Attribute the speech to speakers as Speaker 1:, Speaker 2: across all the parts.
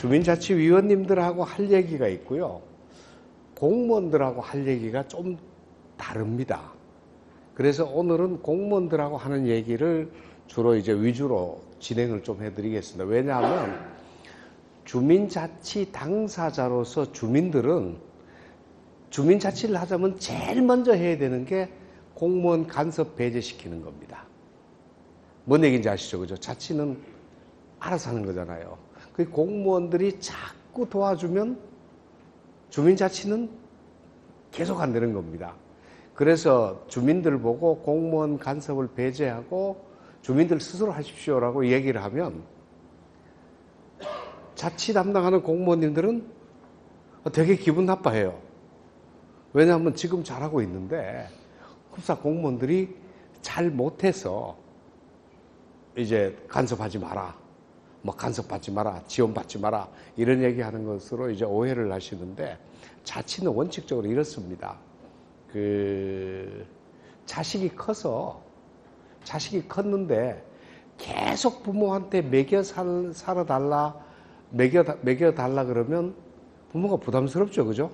Speaker 1: 주민자치위원님들하고 할 얘기가 있고요. 공무원들하고 할 얘기가 좀 다릅니다. 그래서 오늘은 공무원들하고 하는 얘기를 주로 이제 위주로 진행을 좀 해드리겠습니다. 왜냐하면 주민자치 당사자로서 주민들은 주민자치를 하자면 제일 먼저 해야 되는 게 공무원 간섭 배제시키는 겁니다. 뭔 얘기인지 아시죠? 그죠? 자치는 알아서 하는 거잖아요. 그 공무원들이 자꾸 도와주면 주민자치는 계속 안 되는 겁니다. 그래서 주민들 보고 공무원 간섭을 배제하고 주민들 스스로 하십시오라고 얘기를 하면 자치 담당하는 공무원님들은 되게 기분 나빠해요. 왜냐하면 지금 잘하고 있는데 흡사 공무원들이 잘 못해서 이제 간섭하지 마라, 뭐 간섭받지 마라, 지원받지 마라 이런 얘기하는 것으로 이제 오해를 하시는데 자치는 원칙적으로 이렇습니다. 자식이 컸는데 계속 부모한테 먹여달라 그러면 부모가 부담스럽죠, 그죠?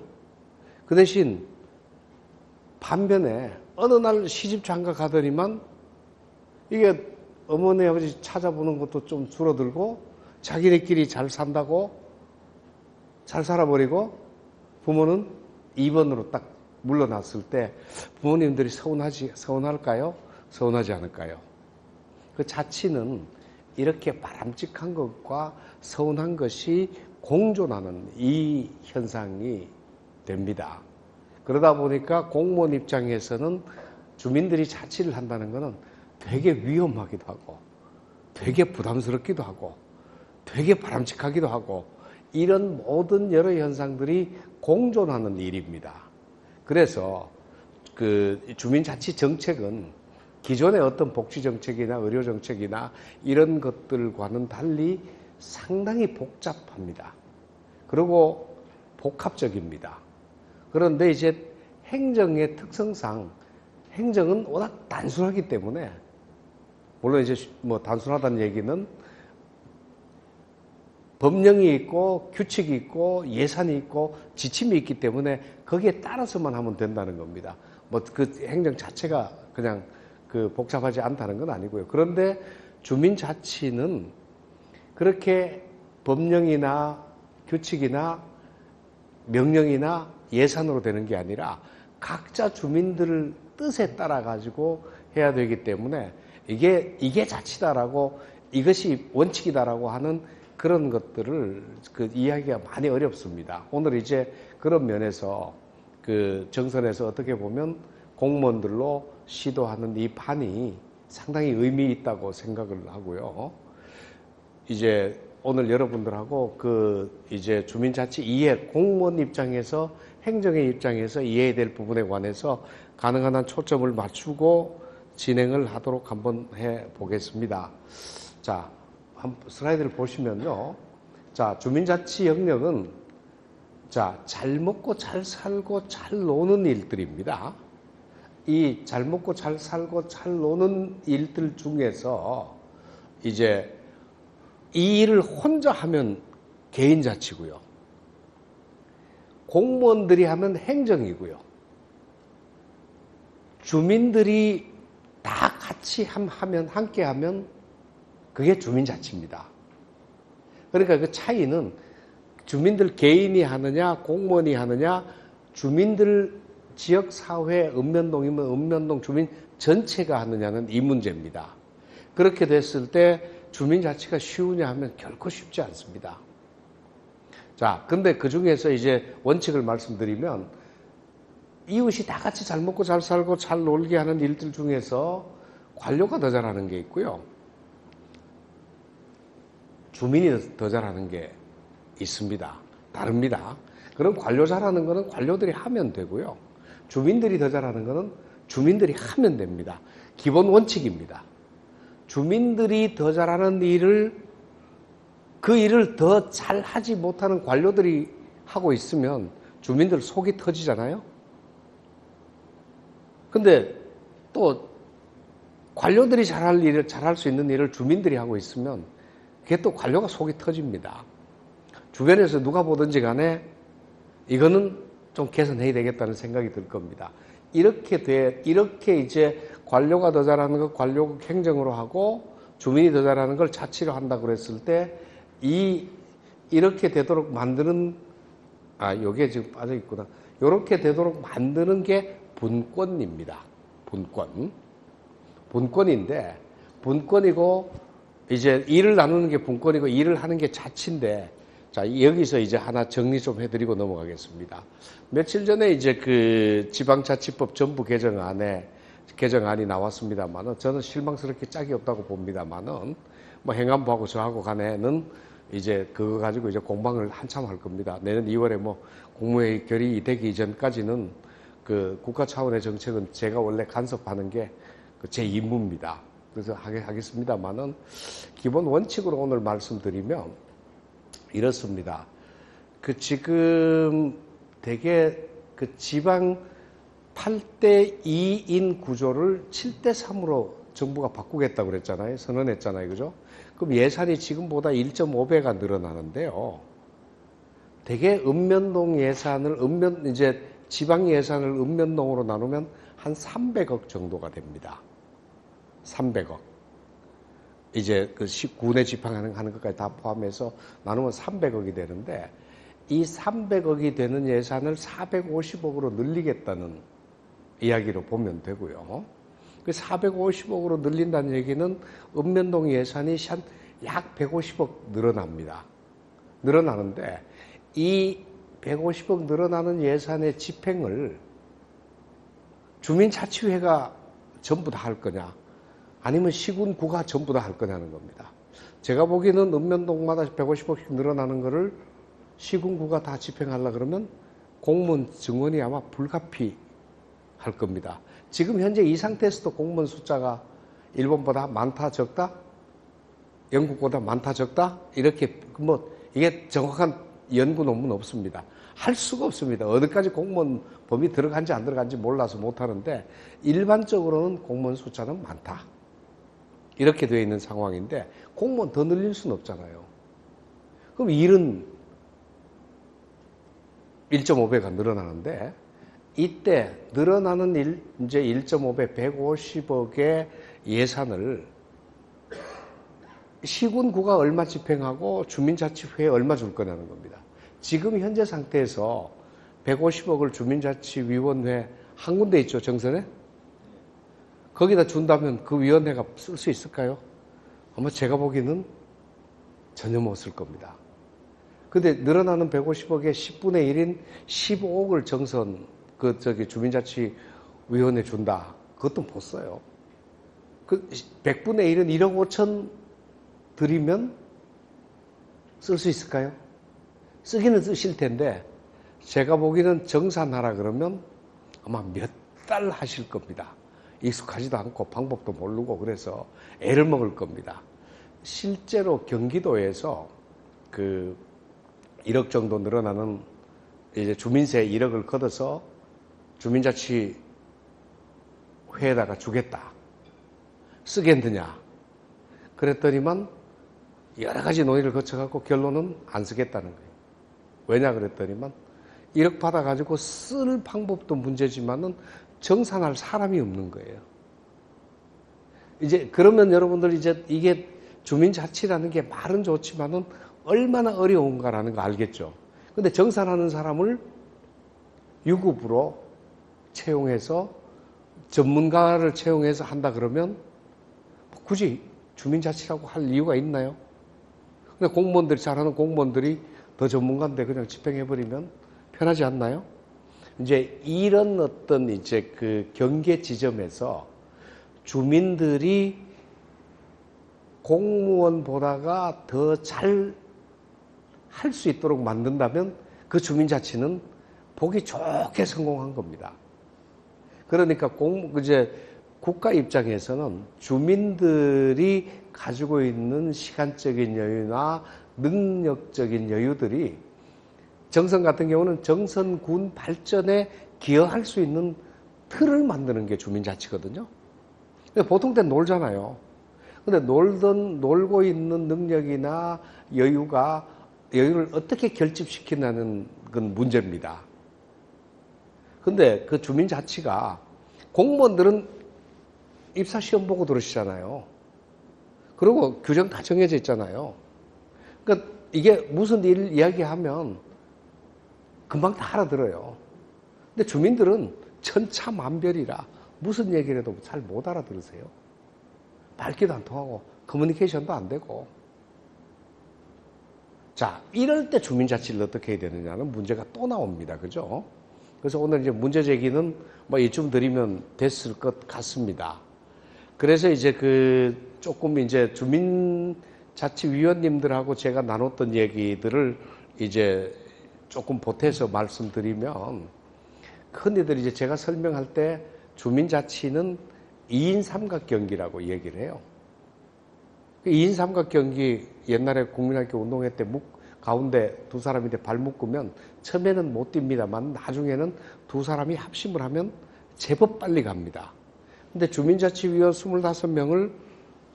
Speaker 1: 그 대신 반면에 어느 날 시집 장가 가더니만 이게 어머니 아버지 찾아보는 것도 좀 줄어들고 자기네끼리 잘 산다고 잘 살아버리고 부모는 2번으로 딱 물러났을 때 부모님들이 서운할까요? 서운하지 않을까요? 그 자치는 이렇게 바람직한 것과 서운한 것이 공존하는 이 현상이 됩니다. 그러다 보니까 공무원 입장에서는 주민들이 자치를 한다는 것은 되게 위험하기도 하고 되게 부담스럽기도 하고 되게 바람직하기도 하고 이런 모든 여러 현상들이 공존하는 일입니다. 그래서 주민자치 정책은 기존의 어떤 복지정책이나 의료정책이나 이런 것들과는 달리 상당히 복잡합니다. 그리고 복합적입니다. 그런데 이제 행정의 특성상 행정은 워낙 단순하기 때문에 물론 이제 뭐 단순하다는 얘기는 법령이 있고 규칙이 있고 예산이 있고 지침이 있기 때문에 거기에 따라서만 하면 된다는 겁니다. 뭐 그 행정 자체가 그냥 복잡하지 않다는 건 아니고요. 그런데 주민자치는 그렇게 법령이나 규칙이나 명령이나 예산으로 되는 게 아니라 각자 주민들 뜻에 따라 가지고 해야 되기 때문에 이게 자치다라고 이것이 원칙이다라고 하는 그런 것들을 이야기가 많이 어렵습니다. 오늘 이제 그런 면에서 정선에서 어떻게 보면 공무원들로 시도하는 이 판이 상당히 의미 있다고 생각을 하고요. 이제 오늘 여러분들하고 이제 주민자치 이해, 공무원 입장에서 행정의 입장에서 이해해야 될 부분에 관해서 가능한 한 초점을 맞추고 진행을 하도록 한번 해 보겠습니다. 자, 슬라이드를 보시면요. 자, 주민자치 영역은 잘 먹고 잘 살고 잘 노는 일들입니다. 이 잘 먹고 잘 살고 잘 노는 일들 중에서 이제 이 일을 혼자 하면 개인자치고요. 공무원들이 하면 행정이고요. 주민들이 다 같이 함께 하면 그게 주민자치입니다. 그러니까 그 차이는 주민들 개인이 하느냐 공무원이 하느냐 주민들 지역사회 읍면동이면 읍면동 주민 전체가 하느냐는 이 문제입니다. 그렇게 됐을 때 주민자치가 쉬우냐 하면 결코 쉽지 않습니다. 자, 근데 그 중에서 이제 원칙을 말씀드리면 이웃이 다 같이 잘 먹고 잘 살고 잘 놀게 하는 일들 중에서 관료가 더 잘하는 게 있고요. 주민이 더 잘하는 게 있습니다. 다릅니다. 그럼 관료 잘하는 거는 관료들이 하면 되고요. 주민들이 더 잘하는 거는 주민들이 하면 됩니다. 기본 원칙입니다. 주민들이 더 잘하는 일을 그 일을 더 잘하지 못하는 관료들이 하고 있으면 주민들 속이 터지잖아요. 근데 또 관료들이 잘할 수 있는 일을 주민들이 하고 있으면 그게 또 관료가 속이 터집니다. 주변에서 누가 보든지 간에 이거는 좀 개선해야 되겠다는 생각이 들 겁니다. 이렇게 이제 관료가 더 잘하는 거 관료국 행정으로 하고 주민이 더 잘하는 걸 자치로 한다고 그랬을 때 이렇게 되도록 만드는 요게 지금 빠져 있구나. 이렇게 되도록 만드는 게 분권입니다. 분권인데 분권이고 이제 일을 나누는 게 분권이고 일을 하는 게 자치인데 자, 여기서 이제 하나 정리 좀 해드리고 넘어가겠습니다. 며칠 전에 이제 그 지방자치법 전부 개정안이 나왔습니다만은 저는 실망스럽게 짝이 없다고 봅니다만은 뭐 행안부하고 저하고 간에는 이제 그거 가지고 이제 공방을 한참 할 겁니다. 내년 2월에 뭐 국무회의 결의되기 이전까지는 그 국가 차원의 정책은 제가 원래 간섭하는 게 제 임무입니다. 그래서 하겠습니다만은 기본 원칙으로 오늘 말씀드리면 이렇습니다. 그 지금 되게 그 지방 8대 2인 구조를 7대 3으로 정부가 바꾸겠다고 그랬잖아요. 선언했잖아요. 그죠? 그럼 예산이 지금보다 1.5배가 늘어나는데요. 되게 이제 지방 예산을 읍면동으로 나누면 한 300억 정도가 됩니다. 300억. 이제 그 군에 집행하는 것까지 다 포함해서 나누면 300억이 되는데 이 300억이 되는 예산을 450억으로 늘리겠다는 이야기로 보면 되고요. 그 450억으로 늘린다는 얘기는 읍면동 예산이 약 150억 늘어납니다. 늘어나는데 이 150억 늘어나는 예산의 집행을 주민자치회가 전부 다 할 거냐 아니면 시군구가 전부 다 할 거냐는 겁니다. 제가 보기에는 읍면동마다 150억씩 늘어나는 거를 시군구가 다 집행하려고 그러면 공무원 증원이 아마 불가피할 겁니다. 지금 현재 이 상태에서도 공무원 숫자가 일본보다 많다 적다? 영국보다 많다 적다? 이렇게 이게 정확한 연구 논문 없습니다. 할 수가 없습니다. 어디까지 공무원 범위 들어간지 안 들어간지 몰라서 못하는데 일반적으로는 공무원 숫자는 많다. 이렇게 되어 있는 상황인데 공무원 더 늘릴 수는 없잖아요. 그럼 일은 1.5배가 늘어나는데 이때 늘어나는 이제 1.5배 150억의 예산을 시군구가 얼마 집행하고 주민자치회에 얼마 줄 거냐는 겁니다. 지금 현재 상태에서 150억을 주민자치위원회 한 군데 있죠, 정선에? 거기다 준다면 그 위원회가 쓸 수 있을까요? 아마 제가 보기에는 전혀 못 쓸 겁니다. 근데 늘어나는 150억의 10분의 1인 15억을 정선, 주민자치위원회 준다. 그것도 못 써요. 100분의 1은 1억 5천 드리면 쓸 수 있을까요? 쓰기는 쓰실 텐데, 제가 보기에는 정산하라 그러면 아마 몇 달 하실 겁니다. 익숙하지도 않고 방법도 모르고 그래서 애를 먹을 겁니다. 실제로 경기도에서 1억 정도 늘어나는 이제 주민세 1억을 걷어서 주민자치회에다가 주겠다. 쓰겠느냐. 그랬더니만 여러 가지 논의를 거쳐갖고 결론은 안 쓰겠다는 거예요. 왜냐 그랬더니만 1억 받아가지고 쓸 방법도 문제지만은 정산할 사람이 없는 거예요. 이제 그러면 여러분들 이제 이게 주민자치라는 게 말은 좋지만은 얼마나 어려운가라는 거 알겠죠. 근데 정산하는 사람을 유급으로 채용해서 전문가를 채용해서 한다 그러면 굳이 주민자치라고 할 이유가 있나요? 근데 잘하는 공무원들이 더 전문가인데 그냥 집행해버리면 편하지 않나요? 이제 이런 어떤 이제 그 경계 지점에서 주민들이 공무원보다가 더 잘 할 수 있도록 만든다면 그 주민자치는 보기 좋게 성공한 겁니다. 그러니까 이제 국가 입장에서는 주민들이 가지고 있는 시간적인 여유나 능력적인 여유들이 정선 같은 경우는 정선군 발전에 기여할 수 있는 틀을 만드는 게 주민자치거든요. 보통 때는 놀잖아요. 근데 놀고 있는 능력이나 여유가 여유를 어떻게 결집시키냐는 건 문제입니다. 근데 그 주민자치가 공무원들은 입사시험 보고 들으시잖아요. 그리고 규정 다 정해져 있잖아요. 그러니까 이게 무슨 일 이야기하면 금방 다 알아들어요. 근데 주민들은 천차만별이라 무슨 얘기를 해도 잘 못 알아들으세요. 말귀도 안 통하고 커뮤니케이션도 안 되고. 자, 이럴 때 주민자치를 어떻게 해야 되느냐는 문제가 또 나옵니다. 그죠? 그래서 오늘 이제 문제 제기는 뭐 이쯤 드리면 됐을 것 같습니다. 그래서 이제 조금 이제 주민자치위원님들하고 제가 나눴던 얘기들을 이제 조금 보태서 말씀드리면, 흔히들 이제 제가 설명할 때 주민자치는 2인 삼각경기라고 얘기를 해요. 2인 삼각경기 옛날에 국민학교 운동회 때 가운데 두 사람이 발 묶으면 처음에는 못 뜁니다만 나중에는 두 사람이 합심을 하면 제법 빨리 갑니다. 근데 주민자치위원 25명을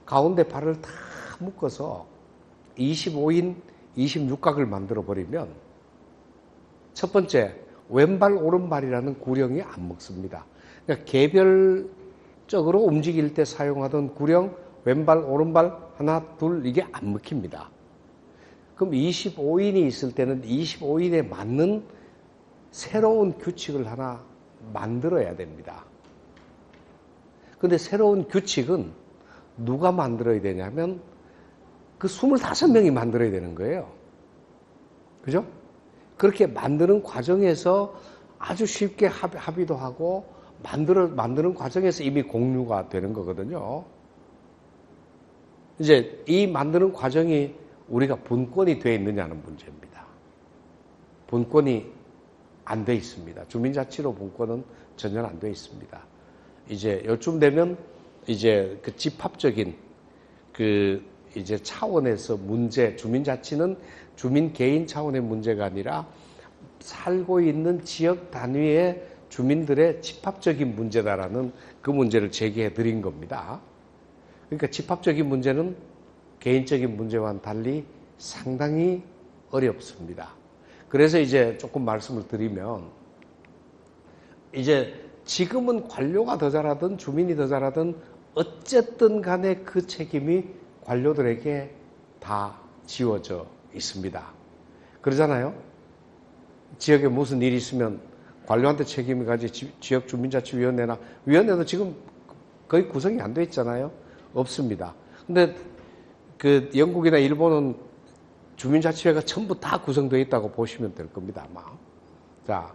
Speaker 1: 가운데 발을 다 묶어서 25인 26각을 만들어 버리면 첫 번째 왼발 오른발이라는 구령이 안 먹습니다. 그러니까 개별적으로 움직일 때 사용하던 구령 왼발 오른발 하나 둘 이게 안 먹힙니다. 그럼 25인이 있을 때는 25인에 맞는 새로운 규칙을 하나 만들어야 됩니다. 근데 새로운 규칙은 누가 만들어야 되냐면 그 25명이 만들어야 되는 거예요. 그죠? 그렇게 만드는 과정에서 아주 쉽게 합의도 하고 만드는 과정에서 이미 공유가 되는 거거든요. 이제 이 만드는 과정이 우리가 분권이 되어 있느냐는 문제입니다. 분권이 안 돼 있습니다. 주민자치로 분권은 전혀 안 돼 있습니다. 이제 요쯤 되면 이제 그 집합적인 이제 차원에서 주민자치는 주민 개인 차원의 문제가 아니라 살고 있는 지역 단위의 주민들의 집합적인 문제다라는 그 문제를 제기해 드린 겁니다. 그러니까 집합적인 문제는 개인적인 문제와는 달리 상당히 어렵습니다. 그래서 이제 조금 말씀을 드리면, 이제 지금은 관료가 더 잘하든 주민이 더 잘하든 어쨌든 간에 그 책임이 관료들에게 다 지워져 있습니다. 그러잖아요? 지역에 무슨 일이 있으면 관료한테 책임이 가지 지역 주민자치위원회나 위원회도 지금 거의 구성이 안 돼 있잖아요? 없습니다. 근데 영국이나 일본은 주민자치회가 전부 다 구성되어 있다고 보시면 될 겁니다, 아마. 자,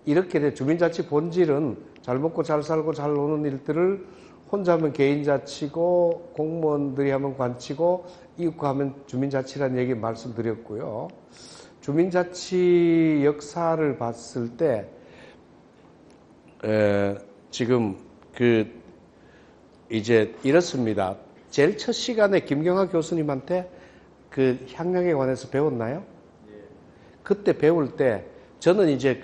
Speaker 1: 이렇게 주민자치 본질은 잘 먹고 잘 살고 잘 노는 일들을 혼자 하면 개인자치고 공무원들이 하면 관치고 이웃과 하면 주민자치라는 얘기 말씀드렸고요. 주민자치 역사를 봤을 때 지금 이제 이렇습니다. 제일 첫 시간에 김경하 교수님한테 향락에 관해서 배웠나요? 그때 배울 때 저는 이제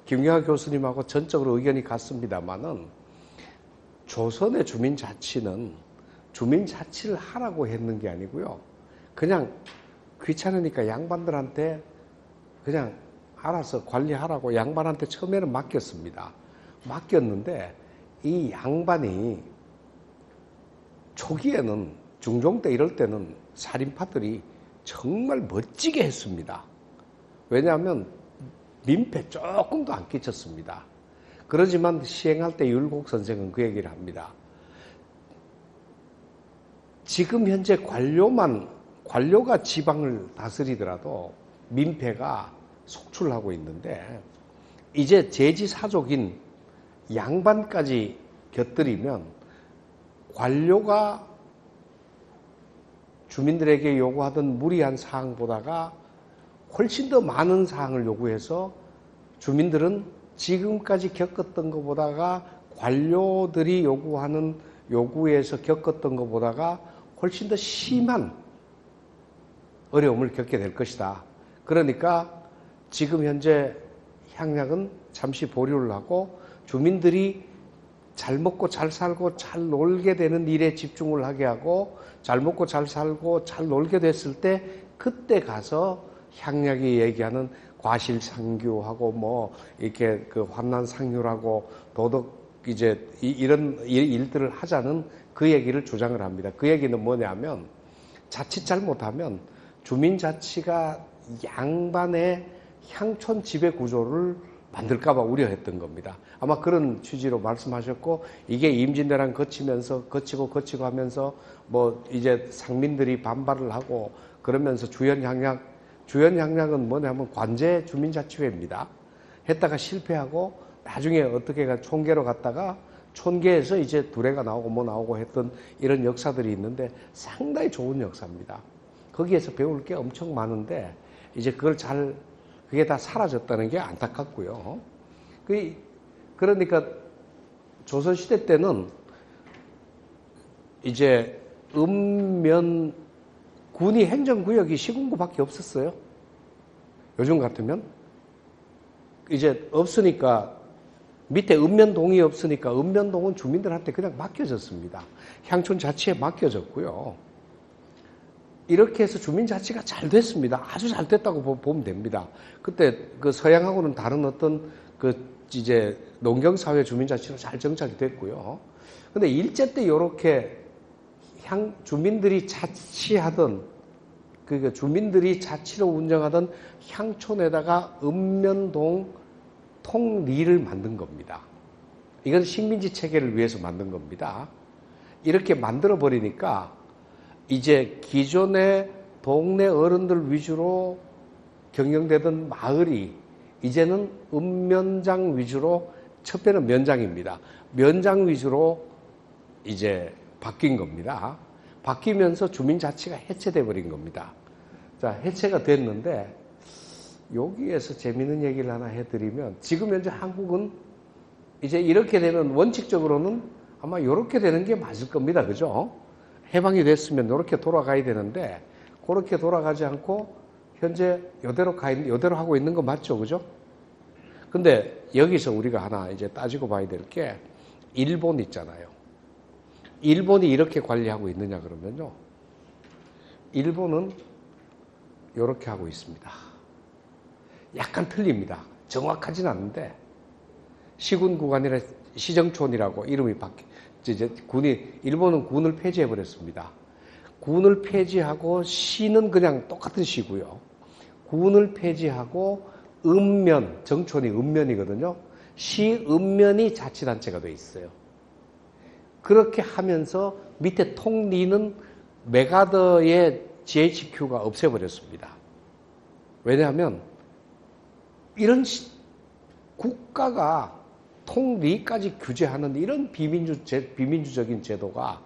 Speaker 1: 김경하 교수님하고 전적으로 의견이 같습니다만은 조선의 주민자치는 주민자치를 하라고 했는 게 아니고요. 그냥 귀찮으니까 양반들한테 그냥 알아서 관리하라고 양반한테 처음에는 맡겼습니다. 맡겼는데 이 양반이 초기에는 중종 때 이럴 때는 살인파들이 정말 멋지게 했습니다. 왜냐하면 민폐 조금도 안 끼쳤습니다. 그러지만 시행할 때 율곡 선생은 그 얘기를 합니다. 지금 현재 관료가 지방을 다스리더라도 민폐가 속출하고 있는데 이제 제지사족인 양반까지 곁들이면 관료가 주민들에게 요구하던 무리한 사항보다가 훨씬 더 많은 사항을 요구해서 주민들은 지금까지 겪었던 것보다가 관료들이 요구하는 요구에서 겪었던 것보다가 훨씬 더 심한 어려움을 겪게 될 것이다. 그러니까 지금 현재 향락은 잠시 보류를 하고 주민들이 잘 먹고 잘 살고 잘 놀게 되는 일에 집중을 하게 하고 잘 먹고 잘 살고 잘 놀게 됐을 때 그때 가서 향락이 얘기하는 과실상규하고 뭐 이렇게 그 환난상률하고 도덕 이제 이런 일들을 하자는 그 얘기를 주장을 합니다. 그 얘기는 뭐냐면 자칫 잘못하면 주민자치가 양반의 향촌 지배 구조를 만들까봐 우려했던 겁니다. 아마 그런 취지로 말씀하셨고, 이게 임진왜란 거치고 하면서 뭐 이제 상민들이 반발을 하고 그러면서 주연향락은 뭐냐면 관제 주민자치회입니다. 했다가 실패하고 나중에 어떻게가 총계로 갔다가 촌계에서 이제 두레가 나오고 뭐 나오고 했던 이런 역사들이 있는데 상당히 좋은 역사입니다. 거기에서 배울 게 엄청 많은데 이제 그게 다 사라졌다는 게 안타깝고요. 그러니까 조선시대 때는 이제 읍면 군이 행정구역이 시군구밖에 없었어요. 요즘 같으면 이제 없으니까 밑에 읍면동이 없으니까 읍면동은 주민들한테 그냥 맡겨졌습니다. 향촌 자치에 맡겨졌고요. 이렇게 해서 주민자치가 잘 됐습니다. 아주 잘 됐다고 보면 됩니다. 그때 그 서양하고는 다른 어떤 그 이제 농경사회 주민자치로 잘 정착이 됐고요. 근데 일제 때 이렇게 주민들이 자치하던 그 주민들이 자치로 운영하던 향촌에다가 읍면동 통리를 만든 겁니다. 이건 식민지 체계를 위해서 만든 겁니다. 이렇게 만들어 버리니까 이제 기존의 동네 어른들 위주로 경영되던 마을이 이제는 읍면장 위주로, 첫 배는 면장입니다. 면장 위주로 이제 바뀐 겁니다. 바뀌면서 주민자치가 해체돼 버린 겁니다. 자, 해체가 됐는데 여기에서 재미있는 얘기를 하나 해드리면, 지금 현재 한국은 이제 이렇게 되면 원칙적으로는 아마 이렇게 되는 게 맞을 겁니다. 그죠? 해방이 됐으면 이렇게 돌아가야 되는데 그렇게 돌아가지 않고 현재 이대로 하고 있는 거 맞죠? 그죠? 근데 여기서 우리가 하나 이제 따지고 봐야 될 게, 일본 있잖아요. 일본이 이렇게 관리하고 있느냐 그러면요, 일본은 이렇게 하고 있습니다. 약간 틀립니다. 정확하진 않은데 시군구간이라 시정촌이라고 이름이 이제 일본은 군을 폐지해버렸습니다. 군을 폐지하고 시는 그냥 똑같은 시고요. 군을 폐지하고 정촌이 읍면이거든요. 시 읍면이 자치단체가 돼 있어요. 그렇게 하면서 밑에 통리는 메가더의 GHQ가 없애버렸습니다. 왜냐하면 이런 국가가 통리까지 규제하는 이런 비민주적인 제도가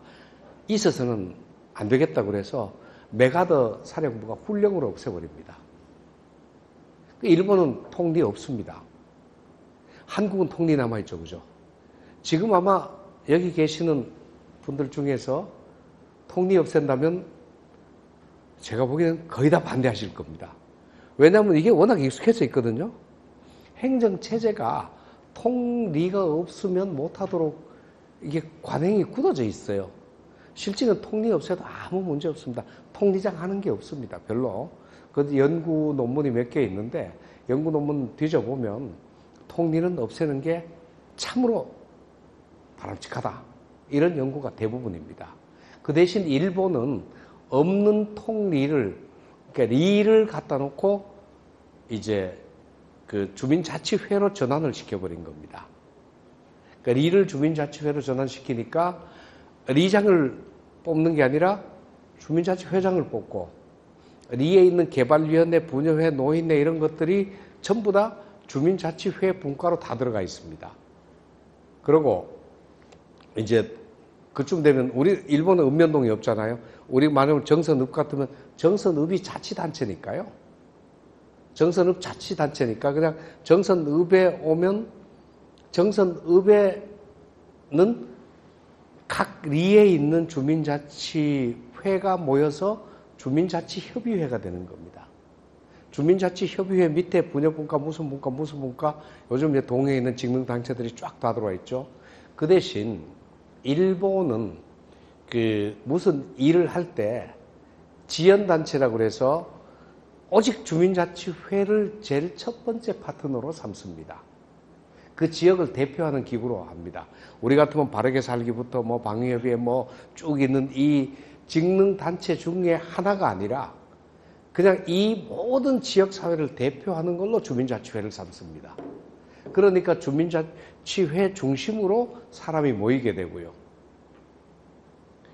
Speaker 1: 있어서는 안 되겠다고 그래서 메가더 사령부가 훈령으로 없애버립니다. 일본은 통리 없습니다. 한국은 통리 남아있죠. 그죠? 지금 아마 여기 계시는 분들 중에서 통리 없앤다면 제가 보기에는 거의 다 반대하실 겁니다. 왜냐하면 이게 워낙 익숙해져 있거든요. 행정체제가 통리가 없으면 못하도록 이게 관행이 굳어져 있어요. 실제는 통리 없애도 아무 문제 없습니다. 통리장 하는 게 없습니다. 별로. 그 연구 논문이 몇 개 있는데 연구 논문 뒤져보면 통리는 없애는 게 참으로 바람직하다. 이런 연구가 대부분입니다. 그 대신 일본은 없는 통리를, 그러니까 리를 갖다 놓고 이제 그 주민자치회로 전환을 시켜버린 겁니다. 그러니까 리를 주민자치회로 전환시키니까 리장을 뽑는 게 아니라 주민자치회장을 뽑고, 리에 있는 개발위원회, 분여회, 노인회 이런 것들이 전부 다 주민자치회 분과로 다 들어가 있습니다. 그리고 이제 그쯤 되면 일본은 읍면동이 없잖아요. 우리 말하면 정선읍 같으면 정선읍이 자치단체니까요. 정선읍 자치단체니까 그냥 정선읍에 오면 정선읍에는 각 리에 있는 주민자치회가 모여서 주민자치협의회가 되는 겁니다. 주민자치협의회 밑에 분여분과 무슨 분과 요즘 이제 동해에 있는 직능단체들이 쫙 다 들어와 있죠. 그 대신 일본은 무슨 일을 할 때 지연단체라고 그래서 오직 주민자치회를 제일 첫 번째 파트너로 삼습니다. 그 지역을 대표하는 기구로 합니다. 우리 같으면 바르게 살기부터 뭐 방위협의회 뭐 쭉 있는 이 직능단체 중에 하나가 아니라 그냥 이 모든 지역사회를 대표하는 걸로 주민자치회를 삼습니다. 그러니까 주민자치회 중심으로 사람이 모이게 되고요.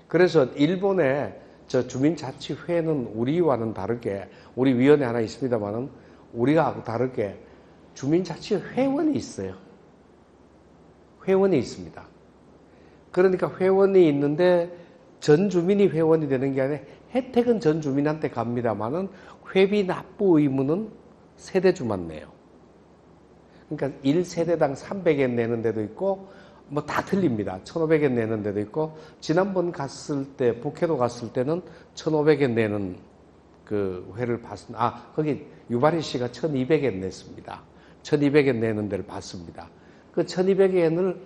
Speaker 1: 그래서 일본의 저 주민자치회는 우리와는 다르게, 우리 위원회 하나 있습니다만은 우리하고 다르게 주민자치회 회원이 있어요. 회원이 있습니다. 그러니까 회원이 있는데 전 주민이 회원이 되는 게 아니라 혜택은 전 주민한테 갑니다만은 회비 납부 의무는 세대주만 내요. 그러니까 1세대당 300엔 내는 데도 있고 뭐 다 틀립니다. 1,500엔 내는 데도 있고 지난번 갔을 때 북해도 갔을 때는 1,500엔 내는 그 회를 봤습니다. 거기 유바리 씨가 1,200엔 냈습니다. 1,200엔 내는 데를 봤습니다. 그 1,200엔을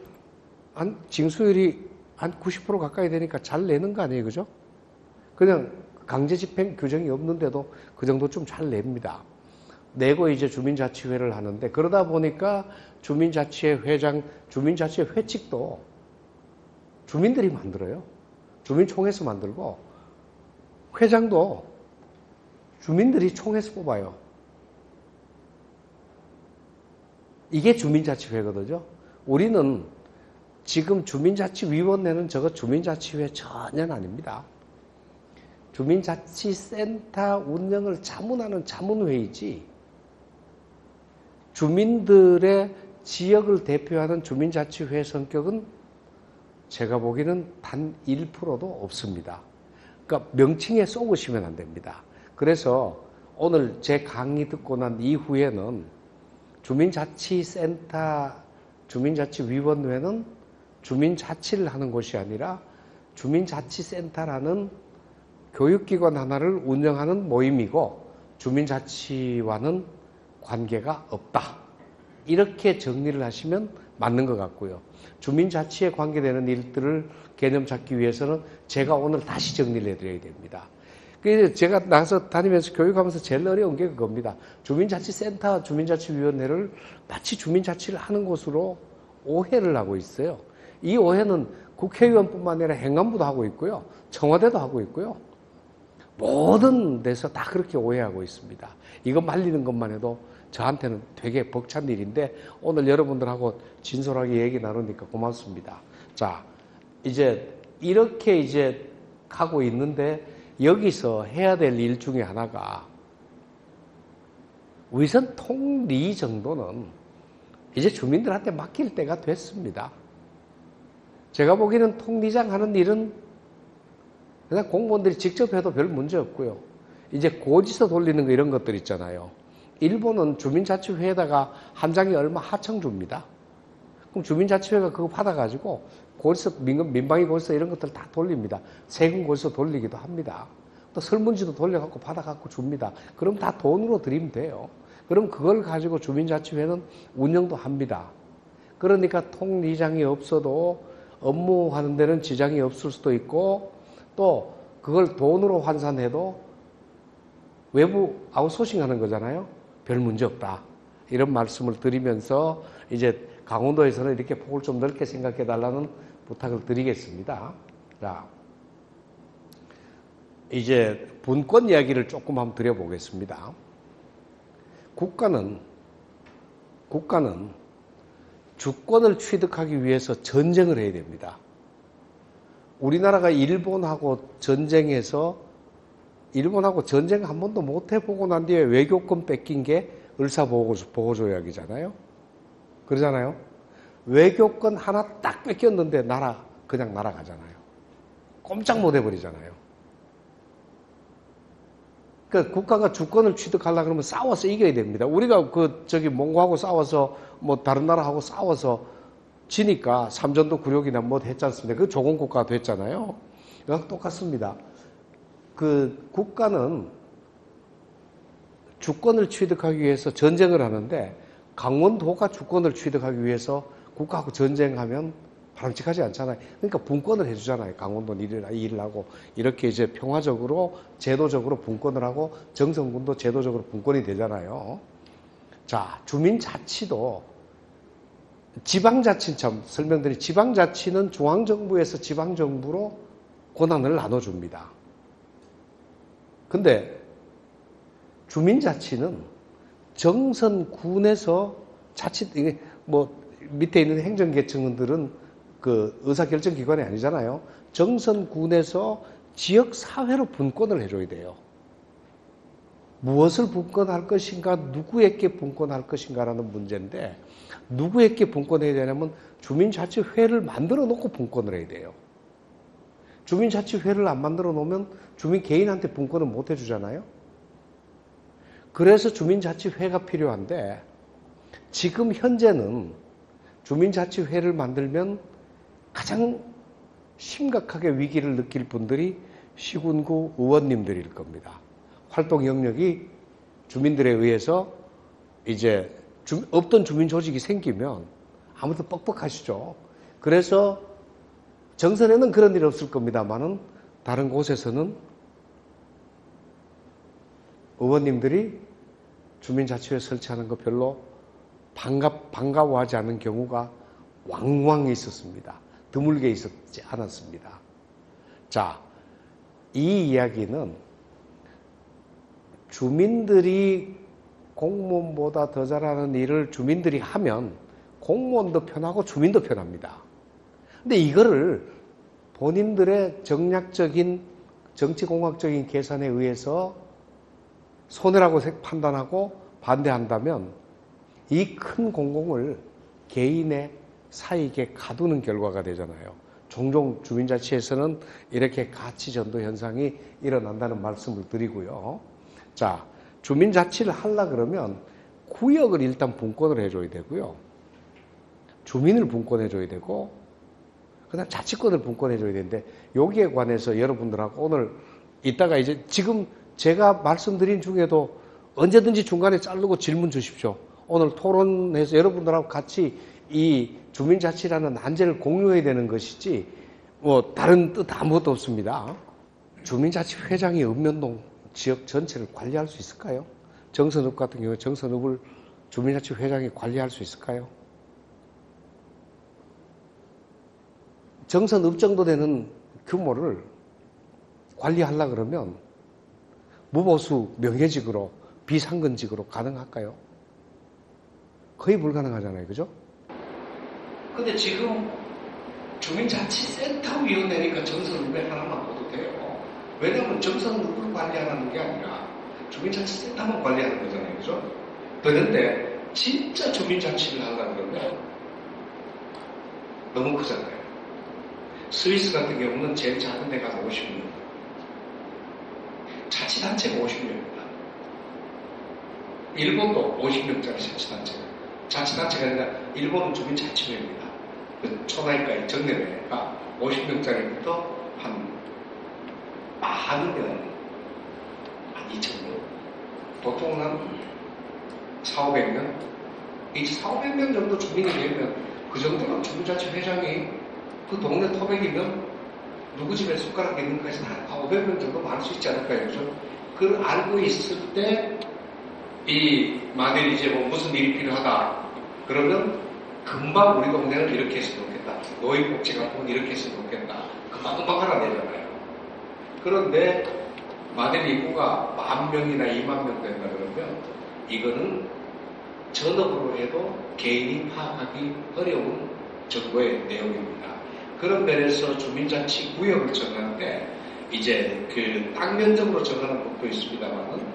Speaker 1: 한 징수율이 한 90% 가까이 되니까 잘 내는 거 아니에요, 그죠? 그냥 강제 집행 규정이 없는데도 그 정도 좀 잘 냅니다. 내고 이제 주민자치회를 하는데 그러다 보니까 주민자치회 회장, 주민자치회 회칙도 주민들이 만들어요. 주민총회에서 만들고 회장도 주민들이 총회에서 뽑아요. 이게 주민자치회거든요. 우리는 지금 주민자치위원회는 저거 주민자치회 전혀 아닙니다. 주민자치센터 운영을 자문하는 자문회의지 주민들의 지역을 대표하는 주민자치회 성격은 제가 보기에는 단 1%도 없습니다. 그러니까 명칭에 쏘으시면 안 됩니다. 그래서 오늘 제 강의 듣고 난 이후에는 주민자치센터, 주민자치위원회는 주민자치를 하는 곳이 아니라 주민자치센터라는 교육기관 하나를 운영하는 모임이고 주민자치와는 관계가 없다. 이렇게 정리를 하시면 맞는 것 같고요. 주민자치에 관계되는 일들을 개념 잡기 위해서는 제가 오늘 다시 정리를 해드려야 됩니다. 그래서 제가 나가서 다니면서 교육하면서 제일 어려운 게 그겁니다. 주민자치센터, 주민자치위원회를 마치 주민자치를 하는 곳으로 오해를 하고 있어요. 이 오해는 국회의원뿐만 아니라 행안부도 하고 있고요. 청와대도 하고 있고요. 모든 데서 다 그렇게 오해하고 있습니다. 이거 말리는 것만 해도 저한테는 되게 벅찬 일인데 오늘 여러분들하고 진솔하게 얘기 나누니까 고맙습니다. 자, 이제 이렇게 이제 가고 있는데 여기서 해야 될 일 중에 하나가 위선 통리 정도는 이제 주민들한테 맡길 때가 됐습니다. 제가 보기에는 통리장 하는 일은 그냥 공무원들이 직접 해도 별 문제 없고요. 이제 고지서 돌리는 거 이런 것들 있잖아요. 일본은 주민자치회에다가 한 장이 얼마 하청 줍니다. 그럼 주민자치회가 그거 받아가지고 고지서, 민방위 고지서 이런 것들 다 돌립니다. 세금 고지서 돌리기도 합니다. 또 설문지도 돌려갖고 받아갖고 줍니다. 그럼 다 돈으로 드리면 돼요. 그럼 그걸 가지고 주민자치회는 운영도 합니다. 그러니까 통리장이 없어도 업무하는 데는 지장이 없을 수도 있고 또 그걸 돈으로 환산해도 외부 아웃소싱 하는 거잖아요. 별 문제 없다. 이런 말씀을 드리면서 이제 강원도에서는 이렇게 폭을 좀 넓게 생각해 달라는 부탁을 드리겠습니다. 자, 이제 분권 이야기를 조금 한번 드려보겠습니다. 국가는 주권을 취득하기 위해서 전쟁을 해야 됩니다. 우리나라가 일본하고 전쟁 한 번도 못 해보고 난 뒤에 외교권 뺏긴 게 을사보고조약이잖아요. 그러잖아요. 외교권 하나 딱 뺏겼는데 그냥 날아가잖아요. 꼼짝 못 해버리잖아요. 그러니까 국가가 주권을 취득하려고 그러면 싸워서 이겨야 됩니다. 우리가 몽고하고 싸워서 다른 나라하고 싸워서 지니까 삼전도 굴욕이나 했지 않습니까? 그 조공국가가 됐잖아요. 이거 똑같습니다. 국가는 주권을 취득하기 위해서 전쟁을 하는데 강원도가 주권을 취득하기 위해서 국가하고 전쟁하면 바람직하지 않잖아요. 그러니까 분권을 해주잖아요. 강원도는 일을 하고 이렇게 이제 평화적으로 제도적으로 분권을 하고 정선군도 제도적으로 분권이 되잖아요. 자, 주민자치도 지방자치처럼 설명드린 지방자치는 중앙정부에서 지방정부로 권한을 나눠줍니다. 근데 주민자치는 정선군에서 자칫 이게 뭐 밑에 있는 행정계층들은 그 의사결정기관이 아니잖아요. 정선군에서 지역사회로 분권을 해줘야 돼요. 무엇을 분권할 것인가, 누구에게 분권할 것인가라는 문제인데, 누구에게 분권해야 되냐면 주민자치회를 만들어 놓고 분권을 해야 돼요. 주민자치회를 안 만들어 놓으면 주민 개인한테 분권을 못 해주잖아요. 그래서 주민자치회가 필요한데, 지금 현재는 주민자치회를 만들면 가장 심각하게 위기를 느낄 분들이 시군구 의원님들일 겁니다. 활동 영역이 주민들에 의해서 이제 없던 주민 조직이 생기면 아무도 뻑뻑하시죠. 그래서 정선에는 그런 일이 없을 겁니다만은 다른 곳에서는 의원님들이 주민자치회 설치하는 거 별로 반가워하지 않은 경우가 왕왕 있었습니다. 드물게 있었지 않았습니다. 자, 이 이야기는 주민들이 공무원보다 더 잘하는 일을 주민들이 하면 공무원도 편하고 주민도 편합니다. 근데 이거를 본인들의 정략적인 정치공학적인 계산에 의해서 손해라고 판단하고 반대한다면 이 큰 공공을 개인의 사익에 가두는 결과가 되잖아요. 종종 주민자치에서는 이렇게 가치전도 현상이 일어난다는 말씀을 드리고요. 자, 주민자치를 하려 그러면 구역을 일단 분권을 해줘야 되고요. 주민을 분권해줘야 되고, 그 다음 자치권을 분권해줘야 되는데, 여기에 관해서 여러분들하고 오늘 이따가 이제 지금 제가 말씀드린 중에도 언제든지 중간에 자르고 질문 주십시오. 오늘 토론해서 여러분들하고 같이 이 주민자치라는 난제를 공유해야 되는 것이지 뭐 다른 뜻 아무것도 없습니다. 주민자치회장이 읍면동 지역 전체를 관리할 수 있을까요? 정선읍 같은 경우에 정선읍을 주민자치회장이 관리할 수 있을까요? 정선읍 정도 되는 규모를 관리하려고 그러면 무보수 명예직으로 비상근직으로 가능할까요? 거의 불가능하잖아요. 그죠? 근데 지금 주민자치센터위원회니까 정선읍에 하나만 둬도 돼요. 왜냐하면 정선읍을 관리하는 게 아니라 주민자치센터만 관리하는 거잖아요. 그죠? 그런데 진짜 주민자치를 하려고 그러면 너무 크잖아요. 스위스 같은 경우는 제일 작은 데가 50명. 자치단체가 50명입니다. 일본도 50명짜리 자치단체가. 자치단체가 아니라 일본은 주민자치회입니다. 그 초나이까지 정례회가 50명짜리부터 한 많으면 한 2,000명. 보통은 한 4,500명? 이 4,500명 정도 주민이 되면 그 정도면 주민자치회장이 그 동네 토백이면 누구 집에 숟가락 있는 것까지는 한 500명 정도 많을 수 있지 않을까요? 그죠? 그걸 알고 있을 때 만일 이제 뭐 무슨 일이 필요하다. 그러면 금방 우리 동네는 이렇게 했으면 좋겠다. 노인복지 같은 건 이렇게 했으면 좋겠다. 금방 알아내잖아요. 그런데 만일 인구가 10,000명이나 20,000명 된다 그러면 이거는 전업으로 해도 개인이 파악하기 어려운 정보의 내용입니다. 그런 면에서 주민자치 구역을 정할 때 이제 그 땅면적으로 정하는 법도 있습니다만은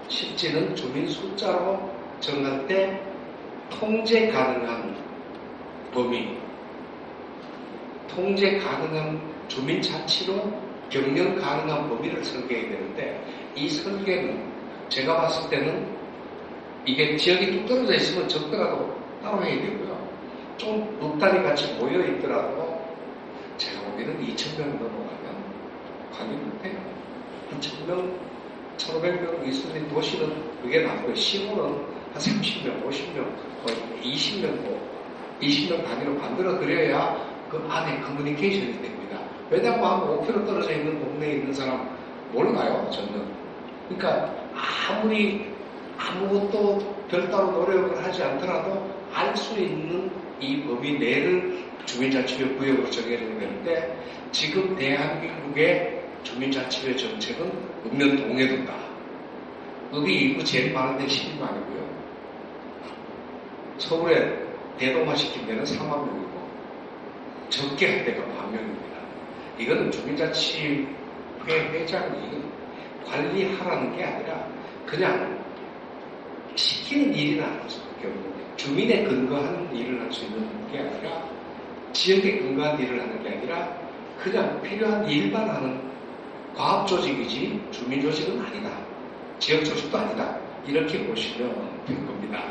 Speaker 1: 실제는 주민 숫자로 정할 때 통제 가능한 범위, 통제 가능한 주민자치로 경영 가능한 범위를 설계해야 되는데 이 설계는 제가 봤을 때는 이게 지역이 뚝 떨어져 있으면 적더라도 따로 해야 되고요. 좀 읍단이 같이 모여 있더라도 제가 보기에는 2,000명 넘어가면 관리 못해요. 한 1,000명, 1,500명 있으니 도시는 그게 낫고요. 시골은 한 30명, 50명, 거의 20명 단위로 만들어 드려야 그 안에 커뮤니케이션이 됩니다. 왜냐하면 한 5km 떨어져 있는 동네에 있는 사람 몰라요, 전혀. 그러니까 아무리 아무것도 별다른 노력을 하지 않더라도 알 수 있는 이 범위 내를 주민자치회 구역으로 정해줘야 되는데 지금 대한민국의 주민자치회 정책은 읍면 동에 둔다. 여기 인구 제일 많은 데 12만이고요. 서울에 대동화 시킨 데는 4만 명이고 적게 할 데가 10,000명입니다. 이거는 주민자치회 회장이 관리하라는 게 아니라 그냥 시키는 일이나 할 수밖에 없는 주민에 근거한 일을 할 수 있는 게 아니라 지역에 근거한 일을 하는 게 아니라 그냥 필요한 일만 하는 과학조직이지 주민조직은 아니다. 지역조직도 아니다. 이렇게 보시면 될 겁니다.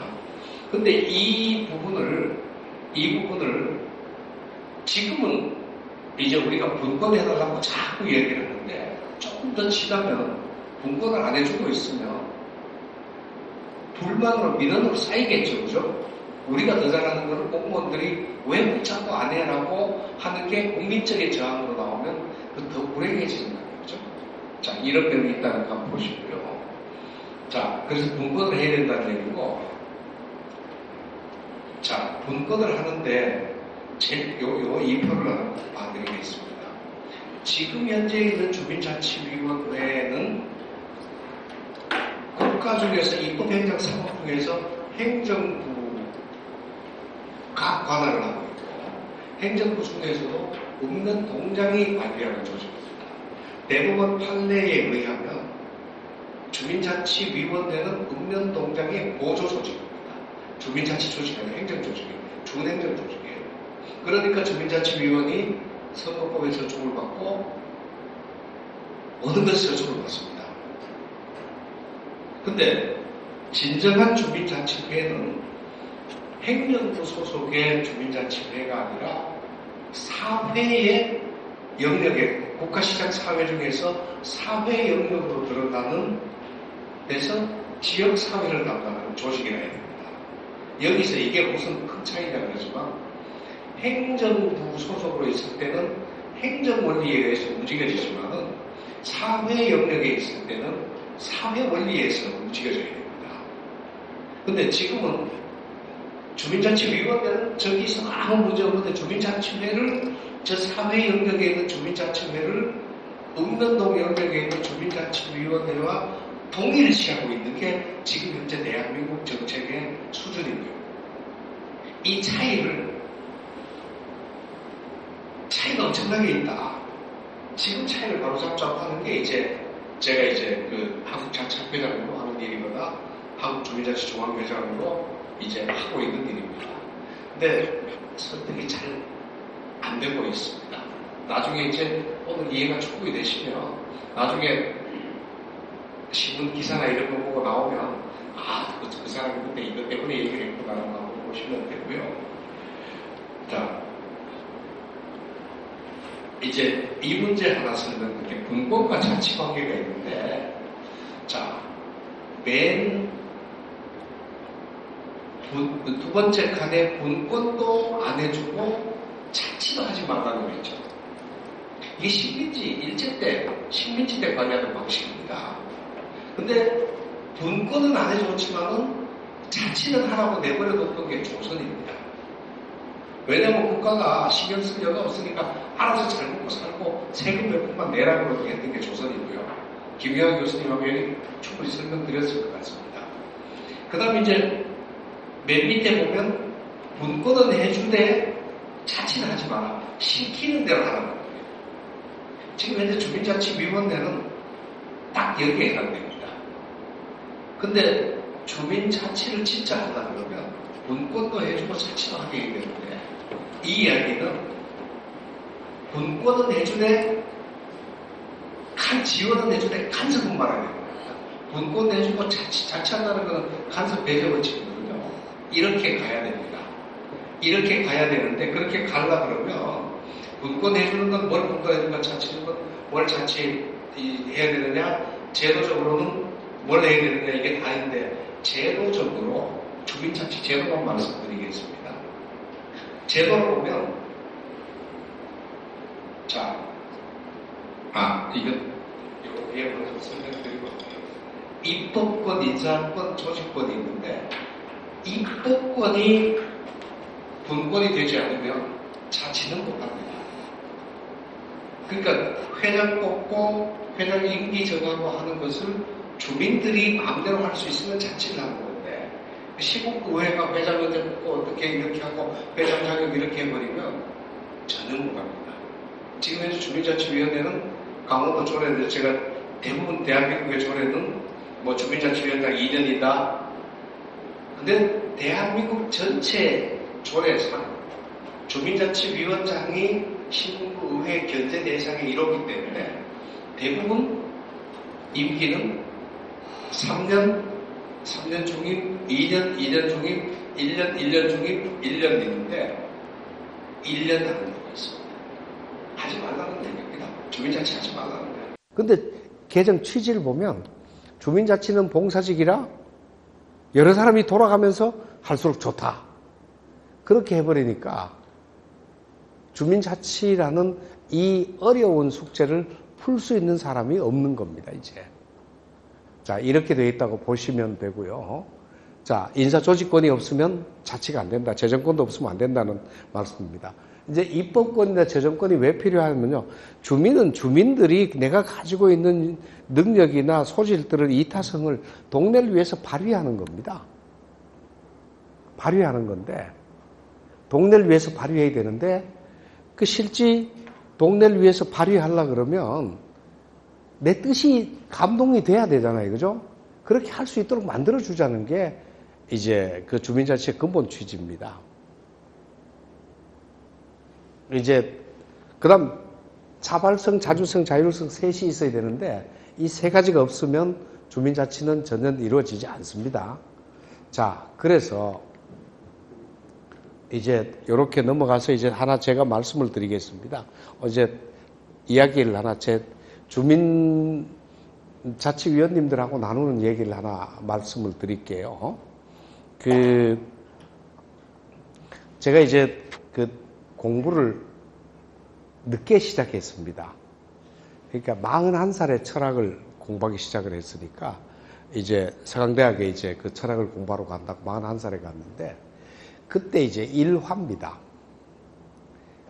Speaker 1: 근데 이 부분을 지금은 이제 우리가 분권해달라고 자꾸 얘기를 하는데 조금 더 지나면 분권을 안 해주고 있으면 불만으로 민원으로 쌓이겠죠. 그죠? 우리가 더 잘하는 거는 공무원들이 왜 붙잡고 안 해라고 하는 게 국민적인 저항으로 나오면 더 불행해지는 거예요. 그죠? 자, 이런 면이 있다는 거 한번 보시고요. 자, 그래서 분권을 해야 된다는 얘기고, 자, 분권을 하는데, 이 표를 하나 봐드리겠습니다. 지금 현재 있는 주민자치위원회는 국가 중에서 입법행정사법 중에서 행정부 각 관할을 하고 있고, 행정부 중에서도 읍면 동장이 관리하는 조직입니다. 대법원 판례에 의하면 주민자치위원회는 읍면 동장의 보조 조직입니다. 주민자치 조직은 행정조직이에요. 준행정조직이에요. 그러니까 주민자치위원이 선거법에 저촉을 받고 모든 것에 저촉을 받습니다. 근데 진정한 주민자치회는 행정부 소속의 주민자치회가 아니라 사회의 영역에 국가시장 사회 중에서 사회 영역으로 들어가는 데서 지역사회를 담당하는 조직이라 해야 됩니다. 여기서 이게 무슨 큰 차이냐 그러지만 행정부 소속으로 있을 때는 행정원리에 의해서 움직여지지만은 사회 영역에 있을 때는 사회 원리에서 움직여져야 됩니다. 근데 지금은 주민자치위원회는 저기서 아무 문제 없는데 주민자치회를 저 사회 영역에 있는 주민자치회를 읍면동 영역에 있는 주민자치위원회와 동일시하고 있는 게 지금 현재 대한민국 정책의 수준입니다. 이 차이가 엄청나게 있다. 지금 차이를 바로잡자고 하는 게 제가 그 한국자치협회장으로 하는 일이거나 한국주민자치종합회장으로 이제 하고 있는 일입니다. 근데 설득이 잘 안 되고 있습니다. 나중에 이제 오늘 이해가 충분히 되시면 나중에 신문 기사나 이런 거 보고 나오면 그 사람이 그때 이것 때문에 얘기를 했구나라고 한번 보시면 되고요. 자, 이제 이 문제 하나 설명드릴게요. 분권과 자치 관계가 있는데, 자, 두 번째 칸에 분권도 안 해주고 자치도 하지 말라고 그랬죠. 이게 식민지 때 관리하는 방식입니다. 근데 분권은 안 해줬지만은 자치는 하라고 내버려뒀던 게 조선입니다. 왜냐면 국가가 신경 쓸 여가 없으니까 알아서 잘 먹고 살고 세금 몇 푼만 내라고 그렇게 했던 게 조선이고요. 김유한 교수님하고 여기 충분히 설명드렸을 것 같습니다. 그 다음에 이제 맨 밑에 보면 분권은 해주되 자치는 하지 마라. 시키는 대로 하라는 거예요. 지금 현재 주민자치위원회는 딱 여기에 해당됩니다. 근데 주민자치를 진짜 하려고 그러면 분권도 해주고 자치도 하게 되는데 이 이야기는 분권은 해주되 지원은 해주되 간섭은 말아야 됩니다. 분권 해주고 자치한다는 것은 간섭 배제 원칙이거든요. 이렇게 가야 됩니다. 이렇게 가야 되는데 그렇게 가려고 그러면 분권 해주는 건 뭘 분권해주는 건 자치는 건 뭘 자치해야 되느냐 제도적으로는 뭘 해야 되느냐 이게 다인데 제도적으로 주민자치 제도만 말씀드리겠습니다. 제도를 보면 자, 이거 위에 먼저 설명드리고, 입법권, 인사권, 조직권이 있는데, 입법권이 분권이 되지 않으면 자치는 못합니다. 그러니까 회장 뽑고 회장 임기 정하고 하는 것을 주민들이 마음대로 할 수 있으면 자치를 하는 건데, 시국의회가 회장을 뽑고 어떻게 이렇게 하고 회장 자격 이렇게 해버리면 전혀 못 갑니다. 지금 현재 주민자치위원회는 강원도 조례인데, 제가 대부분 대한민국의 조례는 뭐 주민자치위원장 2년이다. 근데 대한민국 전체 조례상 주민자치위원장이 시군구의회 견제 대상에 이르기 때문에 대부분 임기는 3년 중임, 2년 중임, 1년 중임, 1년 있는데 1년 하는 경우가 있습니다. 하지 말라는 얘기입니다. 주민자치 하지 말라는 거예요. 근데 개정 취지를 보면 주민자치는 봉사직이라 여러 사람이 돌아가면서 할수록 좋다. 그렇게 해버리니까 주민자치라는 이 어려운 숙제를 풀 수 있는 사람이 없는 겁니다, 이제. 자, 이렇게 되어 있다고 보시면 되고요. 자, 인사조직권이 없으면 자치가 안 된다. 재정권도 없으면 안 된다는 말씀입니다. 이제 입법권이나 재정권이 왜 필요하냐면요. 주민은 주민들이 내가 가지고 있는 능력이나 소질들을 이타성을 동네를 위해서 발휘하는 겁니다. 발휘하는 건데, 동네를 위해서 발휘해야 되는데, 그 실제 동네를 위해서 발휘하려고 그러면 내 뜻이 감동이 돼야 되잖아요. 그죠? 그렇게 할 수 있도록 만들어주자는 게 이제 그 주민자치의 근본 취지입니다. 이제, 그 다음, 자발성, 자주성, 자율성 셋이 있어야 되는데, 이 세 가지가 없으면 주민자치는 전혀 이루어지지 않습니다. 자, 그래서, 이제, 요렇게 넘어가서 이제 하나 제가 말씀을 드리겠습니다. 어제 이야기를 하나, 제 주민자치위원님들하고 나누는 얘기를 하나 말씀을 드릴게요. 제가 이제 공부를 늦게 시작했습니다. 그러니까 41살에 철학을 공부하기 시작을 했으니까 이제 서강대학에 이제 그 철학을 공부하러 간다고 41살에 갔는데 그때 이제 1화입니다.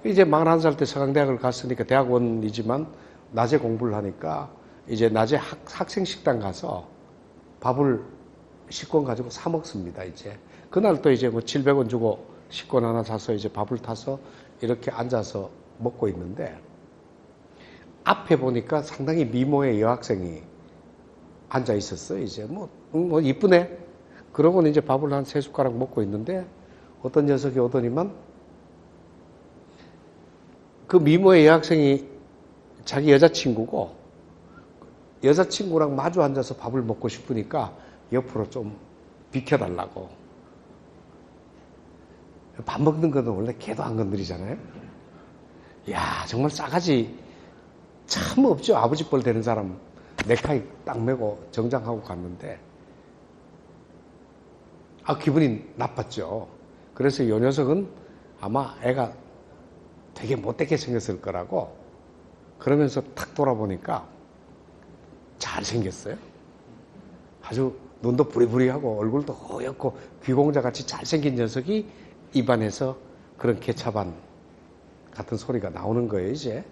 Speaker 1: 이제 41살 때 서강대학을 갔으니까 대학원이지만 낮에 공부를 하니까 이제 낮에 학생 식당 가서 밥을 식권 가지고 사 먹습니다. 이제 그날 또 이제 뭐 700원 주고 식권 하나 사서 이제 밥을 타서 이렇게 앉아서 먹고 있는데 앞에 보니까 상당히 미모의 여학생이 앉아 있었어요. 이제 뭐 이쁘네. 그러고는 이제 밥을 한 3숟가락 먹고 있는데 어떤 녀석이 오더니만 그 미모의 여학생이 자기 여자친구고 여자친구랑 마주 앉아서 밥을 먹고 싶으니까 옆으로 좀 비켜달라고. 밥 먹는 거는 원래 개도 안 건드리잖아요. 야, 정말 싸가지 참 없죠. 아버지 뻘 되는 사람 넥타이 딱 메고 정장하고 갔는데 기분이 나빴죠. 그래서 이 녀석은 아마 애가 되게 못되게 생겼을 거라고 그러면서 탁 돌아보니까 잘생겼어요. 아주 눈도 부리부리하고 얼굴도 허옇고 귀공자같이 잘생긴 녀석이 입안에서 그런 개차반 같은 소리가 나오는 거예요, 이제.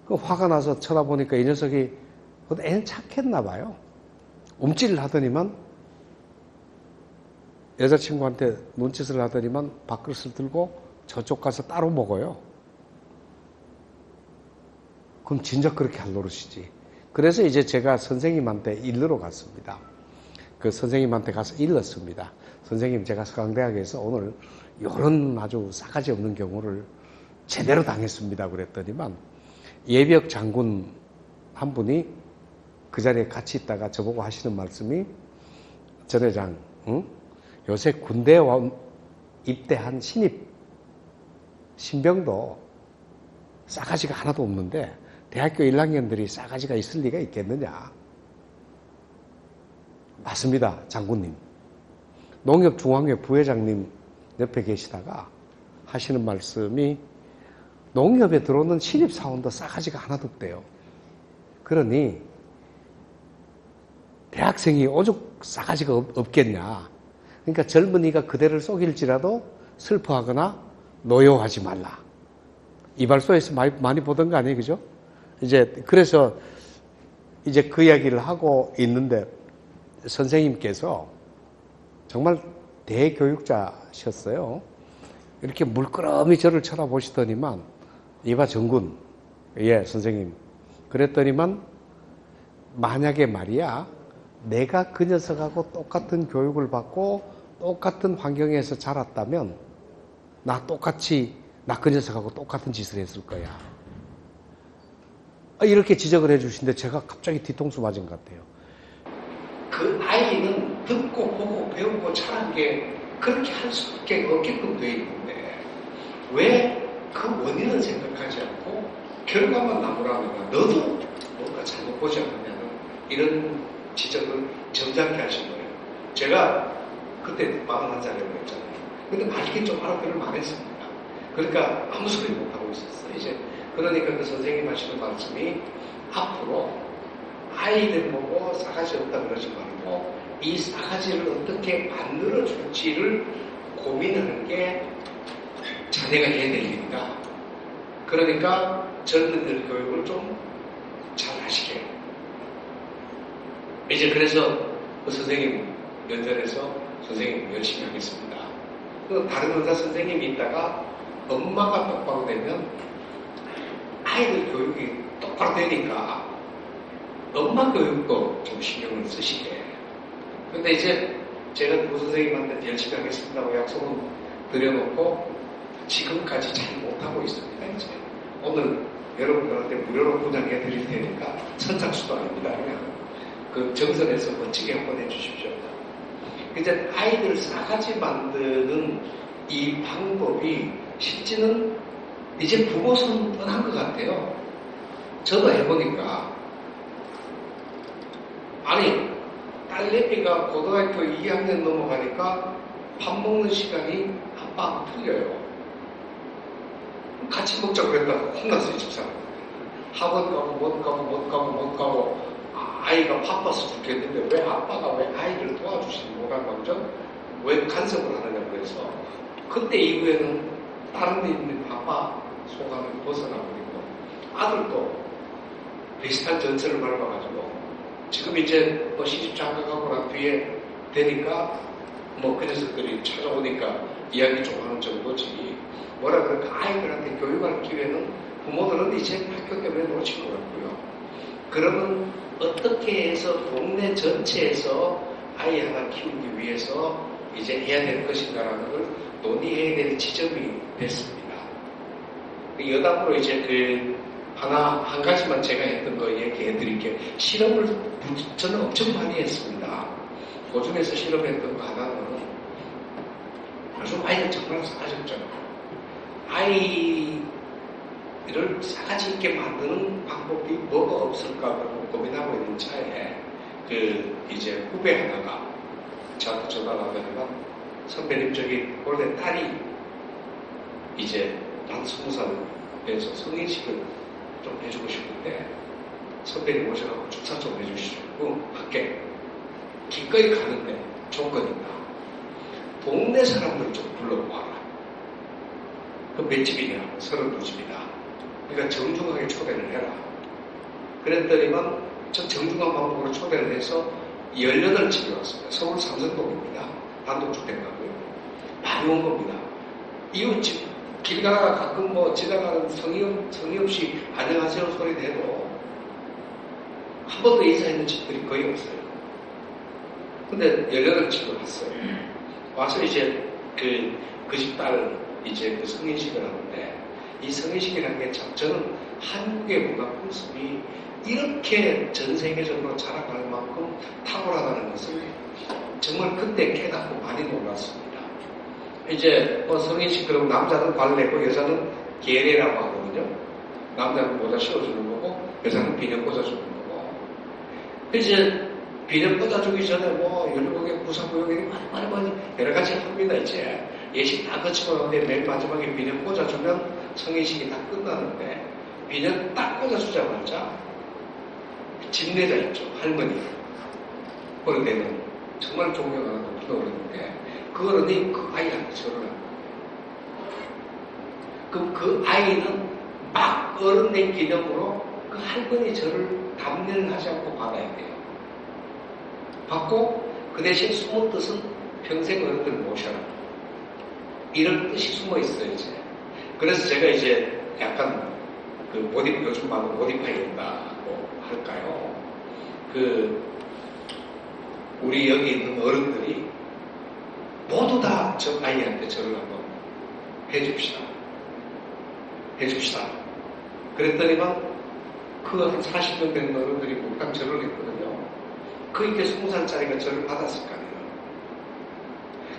Speaker 1: 화가 나서 쳐다보니까 이 녀석이 애는 착했나 봐요. 움찔을 하더니만 여자친구한테 눈짓을 하더니만 밥그릇을 들고 저쪽 가서 따로 먹어요. 그럼 진작 그렇게 할 노릇이지. 그래서 이제 제가 선생님한테 일러러 갔습니다. 그 선생님한테 가서 일렀습니다. 선생님, 제가 서강대학에서 오늘 이런 아주 싸가지 없는 경우를 제대로 당했습니다. 그랬더니만 예비역 장군 한 분이 그 자리에 같이 있다가 저보고 하시는 말씀이 전 회장, 응? 요새 군대에 입대한 신병도 싸가지가 하나도 없는데 대학교 1학년들이 싸가지가 있을 리가 있겠느냐. 맞습니다, 장군님. 농협중앙회 부회장님 옆에 계시다가 하시는 말씀이 농협에 들어오는 신입사원도 싸가지가 하나도 없대요. 그러니 대학생이 오죽 싸가지가 없겠냐. 그러니까 젊은이가 그대를 속일지라도 슬퍼하거나 노여워하지 말라. 이발소에서 많이 보던 거 아니에요, 그죠? 그래서 그 이야기를 하고 있는데 선생님께서 정말 대교육자셨어요. 이렇게 물끄러미 저를 쳐다보시더니만, 이봐 정군, 예 선생님. 그랬더니만 만약에 말이야 내가 그 녀석하고 똑같은 교육을 받고 똑같은 환경에서 자랐다면 나 그 녀석하고 똑같은 짓을 했을 거야. 이렇게 지적을 해주시는데 제가 갑자기 뒤통수 맞은 것 같아요. 그 아이는 듣고 보고 배우고 자란 게 그렇게 할 수 없게끔 되어 있는데 왜 그 원인은 생각하지 않고 결과만 나무라면 너도 뭔가 잘못 보지 않느냐는 이런 지적을 점잖게 하신 거예요. 제가 그때 41살이라고 했잖아요. 근데 알긴 좀 알아들을 만했습니다. 그러니까 아무 소리 못하고 있었어요. 그러니까 그 선생님 하시는 말씀이 앞으로 아이들 보고 싸가지 없다 그러지 말고 이 싸가지를 어떻게 만들어줄지를 고민하는 게 자네가 해야 될 일이다. 그러니까 젊은이들 교육을 좀 잘 하시게. 그래서 그 선생님 연설에서 선생님 열심히 하겠습니다. 다른 의사 선생님이 있다가 엄마가 똑바로 되면 아이들 교육이 똑바로 되니까 엄마 교육도 좀 신경을 쓰시게. 근데 제가 그 선생님한테 열심히 하겠습니다고 약속은 드려놓고 지금까지 잘 못하고 있습니다. 오늘 여러분들한테 무료로 분양해 드릴 테니까 선착순도 아닙니다. 그냥 그 정선에서 멋지게 한번 해주십시오. 아이들 싸가지 만드는 이 방법이 실제는 이제 부모 손 떠난 것 같아요. 저도 해보니까 딸내미가 고등학교 2학년 넘어가니까 밥 먹는 시간이 아빠하고 틀려요. 같이 먹자고 그랬다가 혼났어요, 집사람. 학원 가고 못 가고 아이가 바빠서 죽겠는데 왜 아빠가 왜 아이를 도와주시지 못한다고 그죠? 왜 간섭을 하느냐고 그래서 그때 이후에는 다른 데 있는 아빠 소감을 벗어나버리고 아들도 비슷한 전철을 밟아가지고 지금 시집 장가가고 난 뒤에 되니까 그 녀석들이 찾아오니까 이야기 좀 하는 정도지 뭐라 그럴까 아이들한테 교육할 기회는 부모들은 이제 학교 때문에 놓친 것 같고요. 그러면 어떻게 해서 동네 전체에서 아이 하나 키우기 위해서 해야 될 것인가라는 걸 논의해야 될 지점이 됐습니다. 여담으로 한 가지만 제가 했던 거 얘기해 드릴게요. 실험을 저는 엄청 많이 했습니다. 그 중에서 실험했던 거 하나는 요즘 아이들 정말 싸가지 없잖아요. 아이를 싸가지 있게 만드는 방법이 뭐가 없을까 고민하고 있는 차에 후배 하나가 저한테 전화를 하더니만 선배님 원래 딸이 난 20살에서 성인식을 좀 해주고 싶은데 선배님 오셔서 축사 좀 해주시고 밖에 기꺼이 가는데 조건이 있다. 동네 사람들 좀 불러보아라. 몇 집이냐? 32집이다. 그러니까 정중하게 초대를 해라. 그랬더니만 저 정중한 방법으로 초대를 해서 18집이 왔습니다. 서울 삼성동입니다. 단독주택가고요. 많이 온 겁니다. 이웃집 길 가다가 가끔 지나가는 성의 없이 안녕하세요 소리 내도 한 번도 인사했는 집들이 거의 없어요. 근데 18집을 왔어요. 와서 그 집 딸을 그 성인식을 하는데 이 성인식이라는 게 저는 한국의 문화 풍습이 이렇게 전 세계적으로 자라갈 만큼 탁월하다는 것을 정말 그때 깨닫고 많이 놀랐습니다. 성인식 그러면 남자는 발레고 여자는 계례라고 하거든요. 남자는 모자 씌워주는 거고 여자는 비녀 꽂아주는 거고 비녀 꽂아주기 전에 연극에 부사구역이 많이 여러 가지 합니다. 예식 다 거치고 나는데 맨 마지막에 비녀 꽂아주면 성인식이 다 끝나는데 비녀 딱 꽂아주자마자 집내자 있죠. 할머니. 어른에는 정말 존경하는 높은 어른인데 그 어른이 그 아이한테 절을 합니다. 그럼 그 아이는 막 어른의 기념으로 그 할머니 절을 담례를 하지 않고 받아야 돼요. 받고 그 대신 숨은 뜻은 평생 어른들 모셔라. 이런 뜻이 숨어 있어요, 이제. 그래서 제가 이제 약간 요즘 말로 모디파이 된다고 할까요? 우리 여기 있는 어른들이 모두 다 저 아이한테 절을 한번 해줍시다. 그랬더니만 그 한 40명 되는 어른들이 목당 절을 했거든요. 그 이때 20살짜리가 절을 받았을 거 아니에요.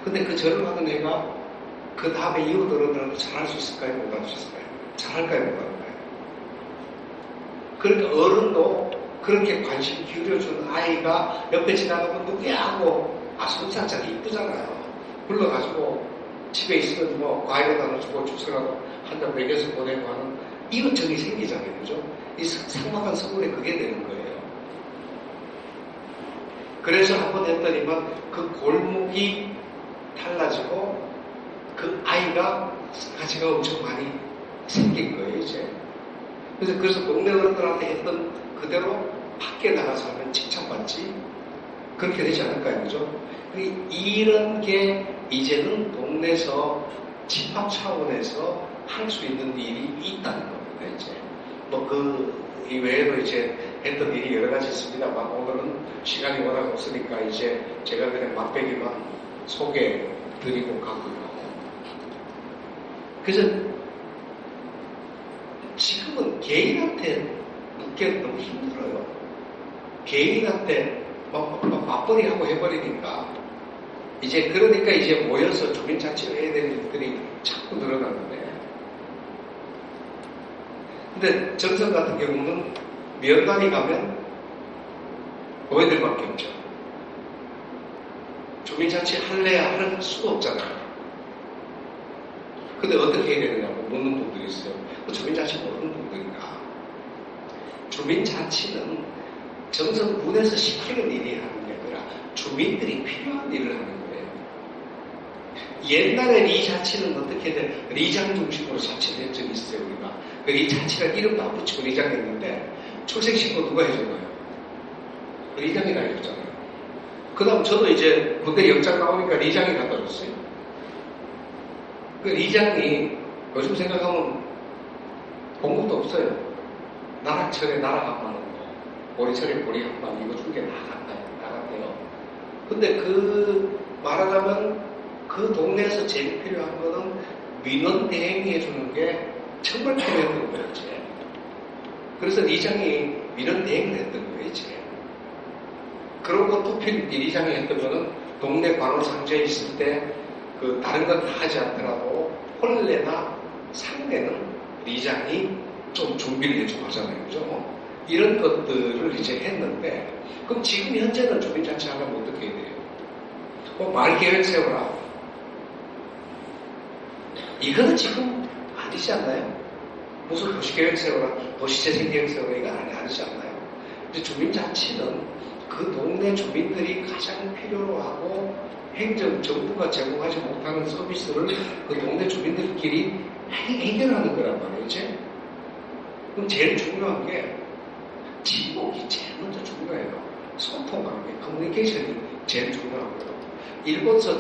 Speaker 1: 근데 그 절을 받은 애가 그 다음에 이웃 어른들한테 잘할 수 있을까요? 못할 수 있을까요? 잘할까요? 못할까요? 그러니까 어른도 그렇게 관심 기울여주는 아이가 옆에 지나가면 누구야 하고 20살짜리 이쁘잖아요. 불러가지고 집에 있으면 뭐 과일을 나눠주고 주스라도 한 잔 먹여서 보내고 하는 이웃정이 생기잖아요. 그죠? 이 삭막한 서울에 그게 되는 거예요. 그래서 한번 했더니만 그 골목이 달라지고 그 아이가 가치가 엄청 많이 생긴 거예요, 이제. 그래서 동네 어른들한테 했던 그대로 밖에 나가서 하면 칭찬받지? 그렇게 되지 않을까요, 그죠? 이런 게 이제는 동네에서 집합 차원에서 할 수 있는 일이 있다는 겁니다, 이제. 이 외에도 이제 했던 일이 여러 가지 있습니다만 오늘은 시간이 워낙 없으니까 이제 제가 그냥 맛배기만 소개해 드리고 가고요. 그래서 지금은 개인한테 묻기는 너무 힘들어요. 개인한테 맞벌이 하고 해버리니까 그러니까 이제 모여서 주민자치를 해야 되는 일들이 자꾸 늘어나는데 근데 정선 같은 경우는 면단이 가면 노예들밖에 없죠. 주민자치 할래야 할 수도 없잖아요. 근데 어떻게 해야 되느냐고 묻는 분들이 있어요. 주민자치 모르는 분들인가. 주민자치는 정선군에서 시키는 일이 하는 게 아니라 주민들이 필요한 일을 하는 거예요. 옛날에 리자치는 어떻게 돼? 리장 중심으로 자치를 한 적이 있어요, 우리가. 그 리자치란 이름도 안 붙이고 리장했는데 출생신고 누가 해줬나요? 리장이 나해줬잖아요. 그 다음 저도 이제 군대 영장 나오니까 리장이 갖다 줬어요. 그 리장이 요즘 생각하면 공급도 없어요. 나락철에 나락 한 만 원, 보리철에 보리 한 만 원, 이거 준 게 나갔대요. 근데 말하자면 그 동네에서 제일 필요한 거는 민원 대행해 주는 게 정말 필요했던 거예요, 이제. 그래서 리장이 민원 대행을 했던 거예요, 이제. 그러고 투필 리장이 했던 거는 동네 관원상자에 있을 때 다른 건 다 하지 않더라도 혼례나 상례는 리장이 좀 준비를 해주고 하잖아요, 그죠? 이런 것들을 이제 했는데, 그럼 지금 현재는 주민자치 하려면 어떻게 해야 돼요? 말계획 세워라. 이거는 지금 아니지 않나요? 무슨 도시계획 세워라, 도시재생계획 세워라, 이거 아니지 않나요? 근데 주민자치는 그 동네 주민들이 가장 필요로 하고 정부가 제공하지 못하는 서비스를 그 동네 주민들끼리 해결하는 거란 말이에요, 이제. 그럼 제일 중요한 게 지목이 제일 먼저 중요해요. 소통하는 게, 커뮤니케이션이 제일 중요하고요. 일본에서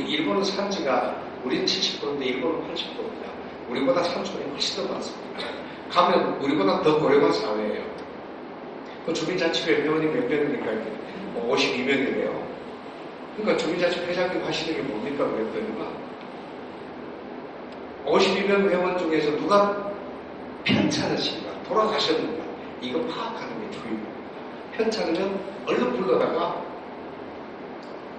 Speaker 1: 일본은 산지가 우리는 70%인데 일본은 80%입니다. 우리보다 산촌이 훨씬 더 많습니다. 가면 우리보다 더 고령화 사회예요. 그 주민자치회 회원이 몇 명이니까 52명이래요. 그러니까 주민자치 회장님 하시는 게 뭡니까? 그랬더니만 52명 회원 중에서 누가 편찮으신가, 돌아가셨는가, 이거 파악하는 게 중요합니다. 편찮으면 얼른 불러다가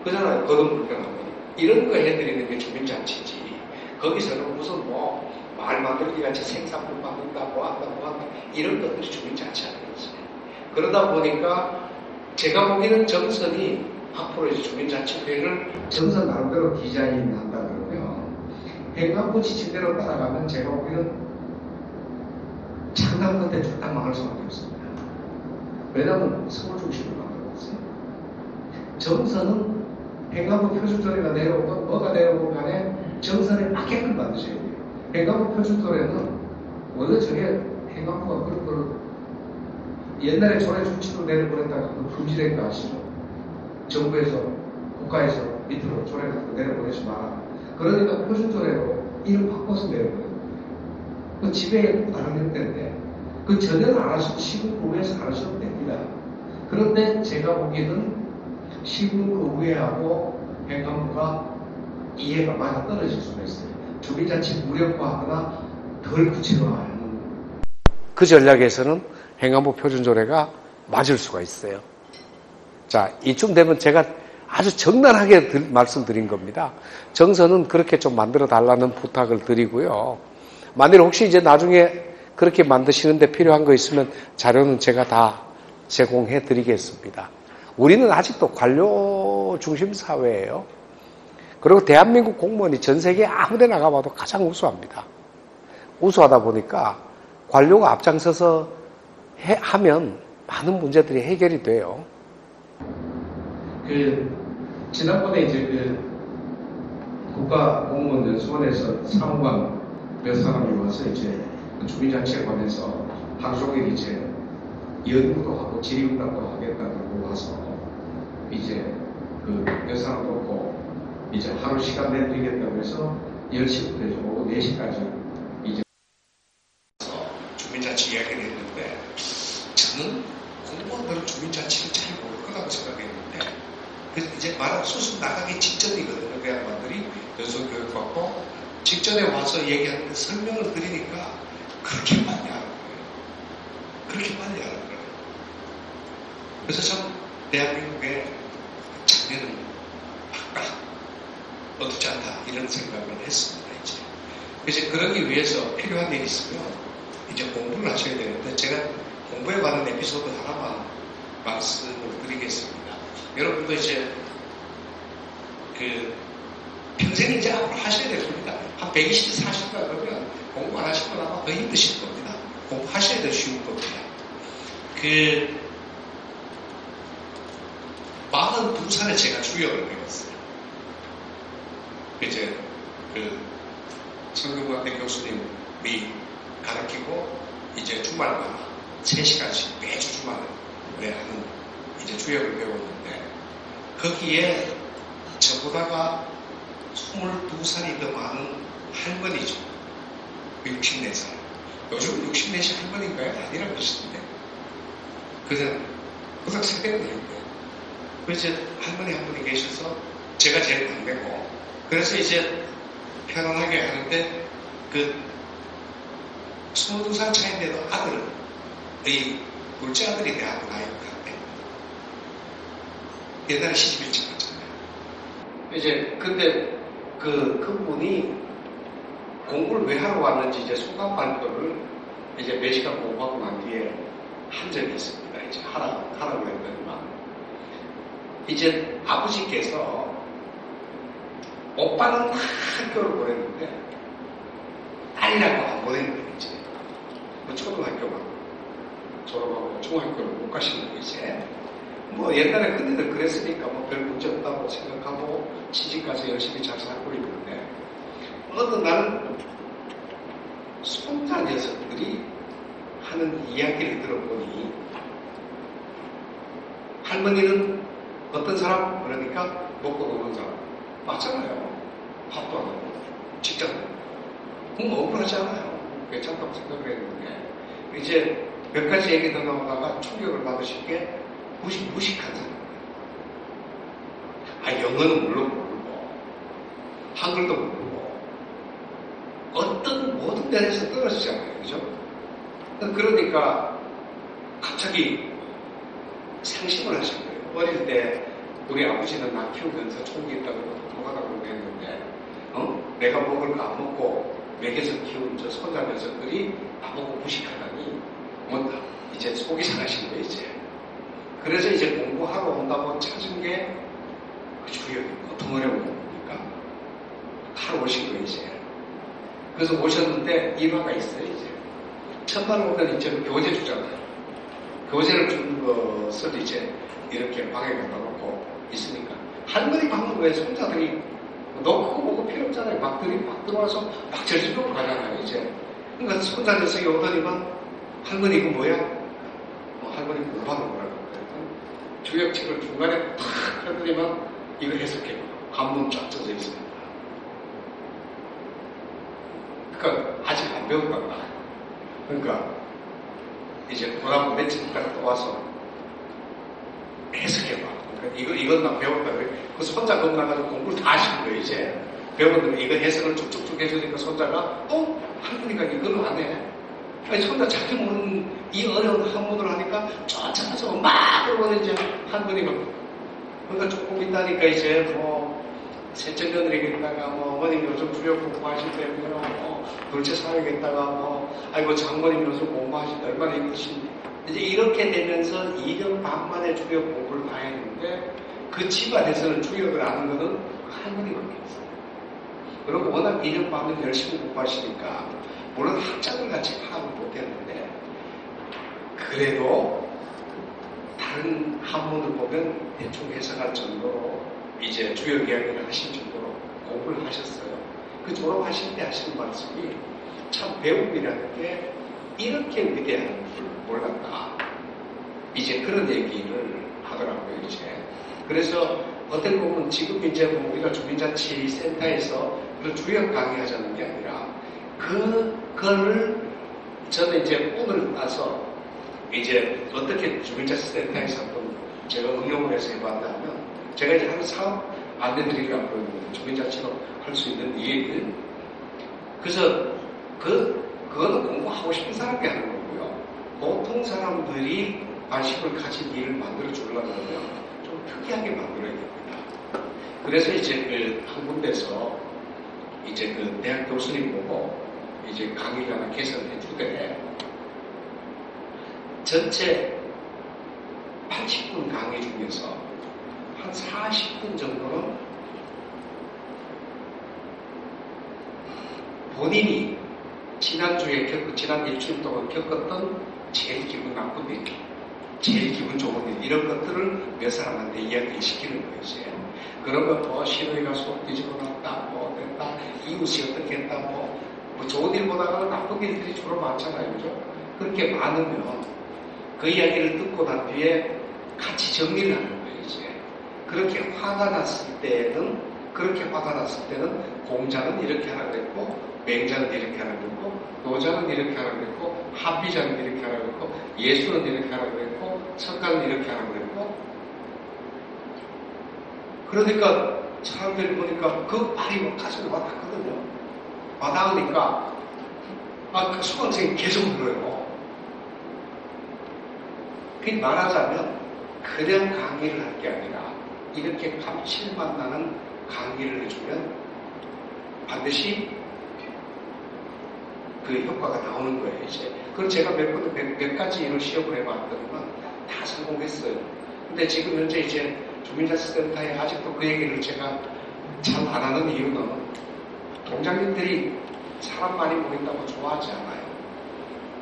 Speaker 1: 그잖아요. 거듭불편하고 이런 거 해드리는 게 주민자치지. 거기서는 무슨 말 만들기 같이 생산물 만든다, 뭐 한다 이런 것들이 주민자치 아니겠지. 그러다 보니까 제가 보기에는 정선이 앞으로 이제 주민자치회를 정서 나름대로 디자인 한다 그러면 행안부 지침대로 따라가면 제가 보기에는 상당 끝에 쭉 망할 수밖에 없습니다. 왜냐하면 서울 중심으로 만들었어요. 정서는 행안부 표준조례가 내려오건 뭐가 내려오건 간에 정선에 맞게끔 만드셔야 돼요. 행안부 표준조례는 원래 저게 행안부가 그런 거를 옛날에 조례 중치로 내려보냈다가 그 금지된 거 아시죠? 정부에서, 국가에서 밑으로 조례 같은 거 내려보내지 마라. 그러니까 표준조례로 이름 바꿔서 내려보내요. 그 집에 다른 때인데 그 전혀는 안 하셔도 시군구에서 안 하셔도 됩니다. 그런데 제가 보기에는 시군구회하고 행안부가 이해가 많이 떨어질 수가 있어요. 주민자치 무력화하거나 덜 구체화하는 그 전략에서는 행안부 표준조례가 맞을 수가 있어요. 자, 이쯤 되면 제가 아주 적나라하게 말씀드린 겁니다. 정서는 그렇게 좀 만들어 달라는 부탁을 드리고요. 만일 혹시 이제 나중에 그렇게 만드시는데 필요한 거 있으면 자료는 제가 다 제공해 드리겠습니다. 우리는 아직도 관료 중심 사회예요. 그리고 대한민국 공무원이 전 세계 아무 데 나가봐도 가장 우수합니다. 우수하다 보니까 관료가 앞장서서 하면 많은 문제들이 해결이 돼요. 지난번에 이제 국가공무원연수원에서 사무관 몇 사람이 와서 이제 주민자치에 관해서 하루 종일 이제 연구도 하고 질의응답도 하겠다고 와서 이제 몇 사람도 없고 이제 하루 시간 내드리겠다고 해서 10시부터 이제 오후 4시까지 이제 주민자치 이야기를 했는데 저는 공무원들은 주민자치를 잘 모를 거라고 생각했는데 그래서 이제 말하면 수습 나가기 직전이거든요. 그 양반들이 연수교육받고 직전에 와서 얘기하는데 설명을 드리니까 그렇게 빨리 하는 거예요. 그렇게 빨리 하는 거예요. 그래서 참 대한민국의 장면은 바깥 어둡지 않다 이런 생각을 했습니다. 이제 그래서 그러기 위해서 필요한 일이 있으면 이제 공부를 하셔야 되는데 제가 공부에 관한 에피소드 하나만 말씀을 드리겠습니다. 여러분도 이제 평생 이제 앞으로 하셔야 될 겁니다. 한 120대 40대 그러면 공부 안 하시면 아마 더 힘드실 겁니다. 공부하셔야 될 쉬운 겁니다. 42살에 제가 주역을 배웠어요. 이제 성균관대 교수님이 가르치고 이제 주말마다 3시간씩 매주 주말에 하는 이제 주역을 배웠는데 거기에 저보다가 22살이 더 많은 할머니죠. 64살. 요즘 64시 할머니인가요? 아니라고 하시던데. 그냥 고작 세대가 되는데. 그래서 할머니 한 분이 계셔서 제가 제일 막내고 그래서 이제 편안하게 하는데 22살 차인데도 아들이 둘째 아들이 대학을 가요. 옛날에 시집 일찍 갔잖아요. 이제 근데 그분이 공부를 왜 하러 왔는지 이제 소감 발표를 이제 몇 시간 공부하고 난 뒤에 한 적이 있습니다. 이제 하라고 했더니만 이제 아버지께서 오빠는 학교를 보냈는데 딸이라고 안 보낸 거예요. 이제 초등학교만 졸업하고 중학교를 못 가시는 거 이제 뭐 옛날에 큰애들 그랬으니까 뭐 별 문제 없다고 생각하고 취직가서 열심히 잘 살고 있는데 어느 날 손자 녀석들이 하는 이야기를 들어보니 할머니는 어떤 사람? 그러니까 먹고 노는 사람 맞잖아요. 밥도 안 하고 직장 그럼 억울하지 않아요. 괜찮다고 생각을 했는데 이제 몇 가지 얘기 더 나오다가 충격을 받으신 게 무식한 사람. 영어는 물론 모르고, 한글도 모르고, 모든 면에서 떨어지잖아요. 그죠? 그러니까, 갑자기 상심을 하신 거예요. 어릴 때, 우리 아버지는 나 키우면서 총기 있다고 도가다고 그랬는데, 내가 먹을 거 안 먹고, 먹여서 키운 저 손자 녀석들이 나보고 무식하다니, 이제 속이 상하신 거예요, 이제. 그래서 이제 공부하러 온다고 찾은 게
Speaker 2: 주역이 보통 어려운 겁니까? 하러 오신 거예요, 이제. 그래서 오셨는데 일화가 있어요, 이제. 첫날 오면 이제 교재 주잖아요. 교재를 준 것을 이제 이렇게 방에 갖다 놓고 있으니까 할머니 방은 왜 손자들이 너 그거 보고 필요 없잖아요. 막 들어와서 막 절집으로 가잖아요, 이제. 그러니까 손자 녀석이 오더니만 할머니 이거 뭐야? 할머니 공부하는 거라고. 주역책을 중간에 탁 하더니만 이거 해석해. 한문 쫙 써져 있습니다. 그러니까 아직 안 배웠단다. 그러니까 이제 그다음 며칠 있다가 또 와서 해석해봐. 그러니까 이건 나 배웠다 그래. 그 손자 겁나가지고 공부를 다 하신 거예요, 이제. 배웠는데 이거 해석을 쭉쭉쭉 해주니까 손자가 할머니가 이걸로 안 해. 아니, 손자 자기 모르는 이 어려운 한문을 하니까 쫓아가서 막 그러고 이제 할머니가 그러니까 조금 있다니까 이제 셋째 며느리겠다가 어머님 요즘 주역 공부하신다며 둘째 사역했다가 아이고 장모님 요즘 공부하신다 얼마나 힘드신지 이제 이렇게 되면서 2년 반 만에 주역 공부를 다 했는데 그 집안에서는 주역을 아는 거는 할머니밖에 없어요. 그리고 워낙 2년 반을 열심히 공부하시니까 물론 학자들 같이 파악을 못했는데 그래도 다른 한문을 보면 대충 해석할 정도로 이제 주역 이야기를 하신 정도로 공부를 하셨어요. 그 졸업하실 때 하시는 말씀이 참 배움이라는 게 이렇게 위대한 줄 몰랐다. 이제 그런 얘기를 하더라고요, 이제. 그래서 어떻게 보면 지금 이제 우리가 주민자치센터에서 그 주역 강의하자는 게 아니라 그거를 저는 이제 오늘 따서 이제 어떻게 주민자치센터에서 한번 제가 응용을 해서 해봤다면 제가 이제 한 사업 안내드리려고 그러는데 주민자치로 할 수 있는 이 얘기는 그래서 그거는 공부하고 싶은 사람이 하는 거고요. 보통 사람들이 관심을 가진 일을 만들어 주려면 좀 특이하게 만들어야 됩니다. 그래서 이제 한 군데서 이제 대학 교수님 보고 이제 강의를 하나 개설해 주되 전체 80분 강의 중에서 한 40분 정도는 본인이 지난주에 지난 일주일 동안 겪었던 제일 기분 나쁜 일, 제일 기분 좋은 일, 이런 것들을 몇 사람한테 이야기시키는 거예요, 이제. 그런 거, 신우이가 속 뒤집어 놨다, 됐다, 이웃이 어떻게 했다, 좋은 일보다는 나쁜 일들이 주로 많잖아요, 그죠? 그렇게 많으면 그 이야기를 듣고 난 뒤에 같이 정리를 하는 거예요, 이제. 그렇게 화가 났을 때는 공자는 이렇게 하라 그랬고, 맹자는 이렇게 하라 그랬고, 노자는 이렇게 하라 그랬고, 합비자는 이렇게 하라 그랬고, 예수는 이렇게 하라 그랬고, 석가는 이렇게 하라 그랬고. 그러니까 사람들이 보니까 그 말이 가슴에 와닿거든요. 와닿으니까 그 수강생이 계속 들어요. 그 말하자면 그냥 강의를 할 게 아니라 이렇게 감칠맛 나는 강의를 해주면 반드시 그 효과가 나오는 거예요, 이제. 그럼 제가 몇 가지 이런 시험을 해봤더니만 다 성공했어요. 근데 지금 현재 이제 주민자치센터에 아직도 그 얘기를 제가 잘 안 하는 이유는 동장님들이 사람 많이 모인다고 좋아하지 않아요.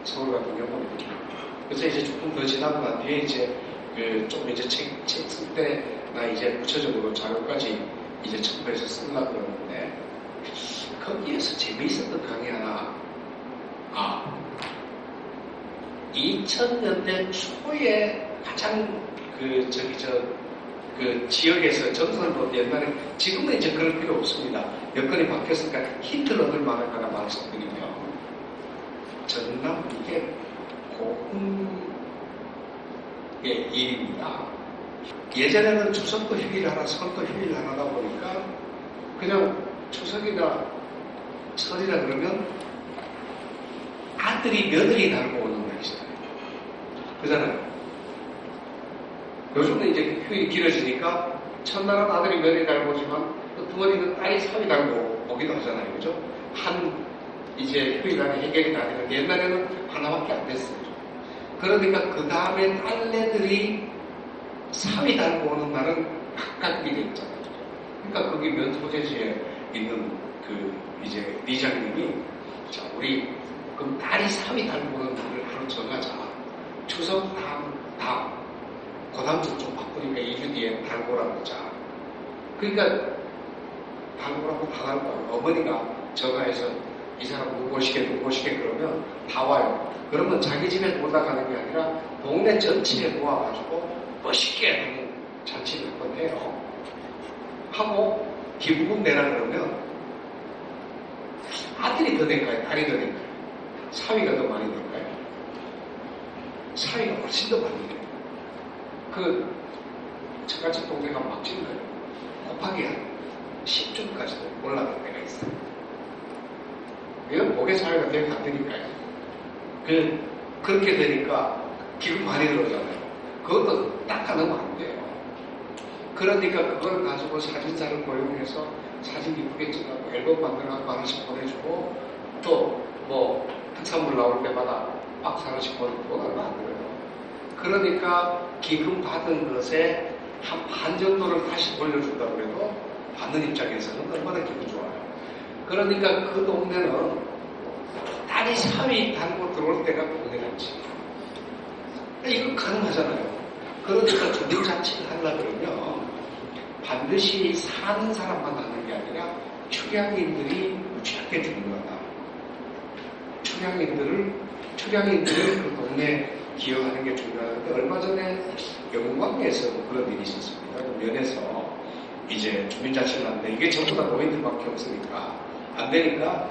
Speaker 2: 서울 같은 경우는. 그래서 이제 조금 더 지나고 난 뒤에 이제 좀 이제 책 쓸 때나 이제 구체적으로 자료까지 이제 첨부해서 쓰려고 그러는데 거기에서 재미있었던 강의 하나 2000년대 초에 가장 지역에서 정선을 볼 때 옛날에 지금은 이제 그럴 필요 없습니다. 여건이 바뀌었으니까 힌트를 얻을 만한 거나 말씀드리면 전남 이게 고흥의 일입니다. 예전에는 추석도 휴일 하나, 설도 휴일 하나다 보니까 그냥 추석이나 설이라 그러면 아들이 며느리 달고 오는 날이잖아요. 그잖아요. 요즘은 이제 휴일이 길어지니까 첫날은 아들이 며느리 달고 오지만 또 두번이는 딸이 사위 달고 오기도 하잖아요. 그죠? 이제 휴일 안에 해결이 다 되는데 옛날에는 하나밖에 안 됐어요. 그러니까 그 다음에 딸내들이 사위 달고 오는 날은 각각 미리 있잖아요. 그러니까 거기 면소재지에 있는 그 이제 이장님이 자 우리 그럼 다리 3위 달고 오는 날을 하루 정하자. 추석 다음 그 다음 주 좀 바쁘니까 2주 뒤에 달고 오라고 하자. 그러니까 달고 오라고 다 달고 와요. 어머니가 전화해서 이 사람 누구 오시게 그러면 다 와요. 그러면 자기 집에 놀다 가는 게 아니라 동네 전체에 모아가지고 멋있게 잔치를 한번 해요. 하고 기부금 내라 그러면 아들이 더 낼까요? 딸이 더 낼까요? 사위가 더 많이 낼까요? 사위가 훨씬 더 많이 내요. 그 저같이 동네가 막 찍어요. 곱하기 한 10조까지도 올라갈 때가 있어요. 이건 목의 사회가 되면 안 되니까요. 그렇게 되니까 기분 많이 들어오잖아요. 그것도 닦아내면 안 돼요. 그러니까 그걸 가지고 사진사를 고용해서 사진 이쁘게 찍어갖고 앨범 만들어갖고 하나씩 보내주고 또 뭐 특산물 나올 때마다 박스 하나씩 보내주고 돈 얼마 안 들어요. 그러니까 기금 받은 것에 한 반 정도를 다시 돌려준다고 해도 받는 입장에서는 얼마나 기분 좋아요. 그러니까 그 동네는 딸이 3위 달고 들어올 때가 동네같이. 이거 가능하잖아요. 그러니까 주민자치를 하려고 그러면 반드시 사는 사람만 하는 게 아니라 출향인들이 무지하게 중요하다. 출향인들을 그 동네에 기여하는 게 중요한데 얼마 전에 영광에서 그런 일이 있었습니다. 면에서 이제 주민자치를 하는데 이게 전부 다 노인들밖에 없으니까 안 되니까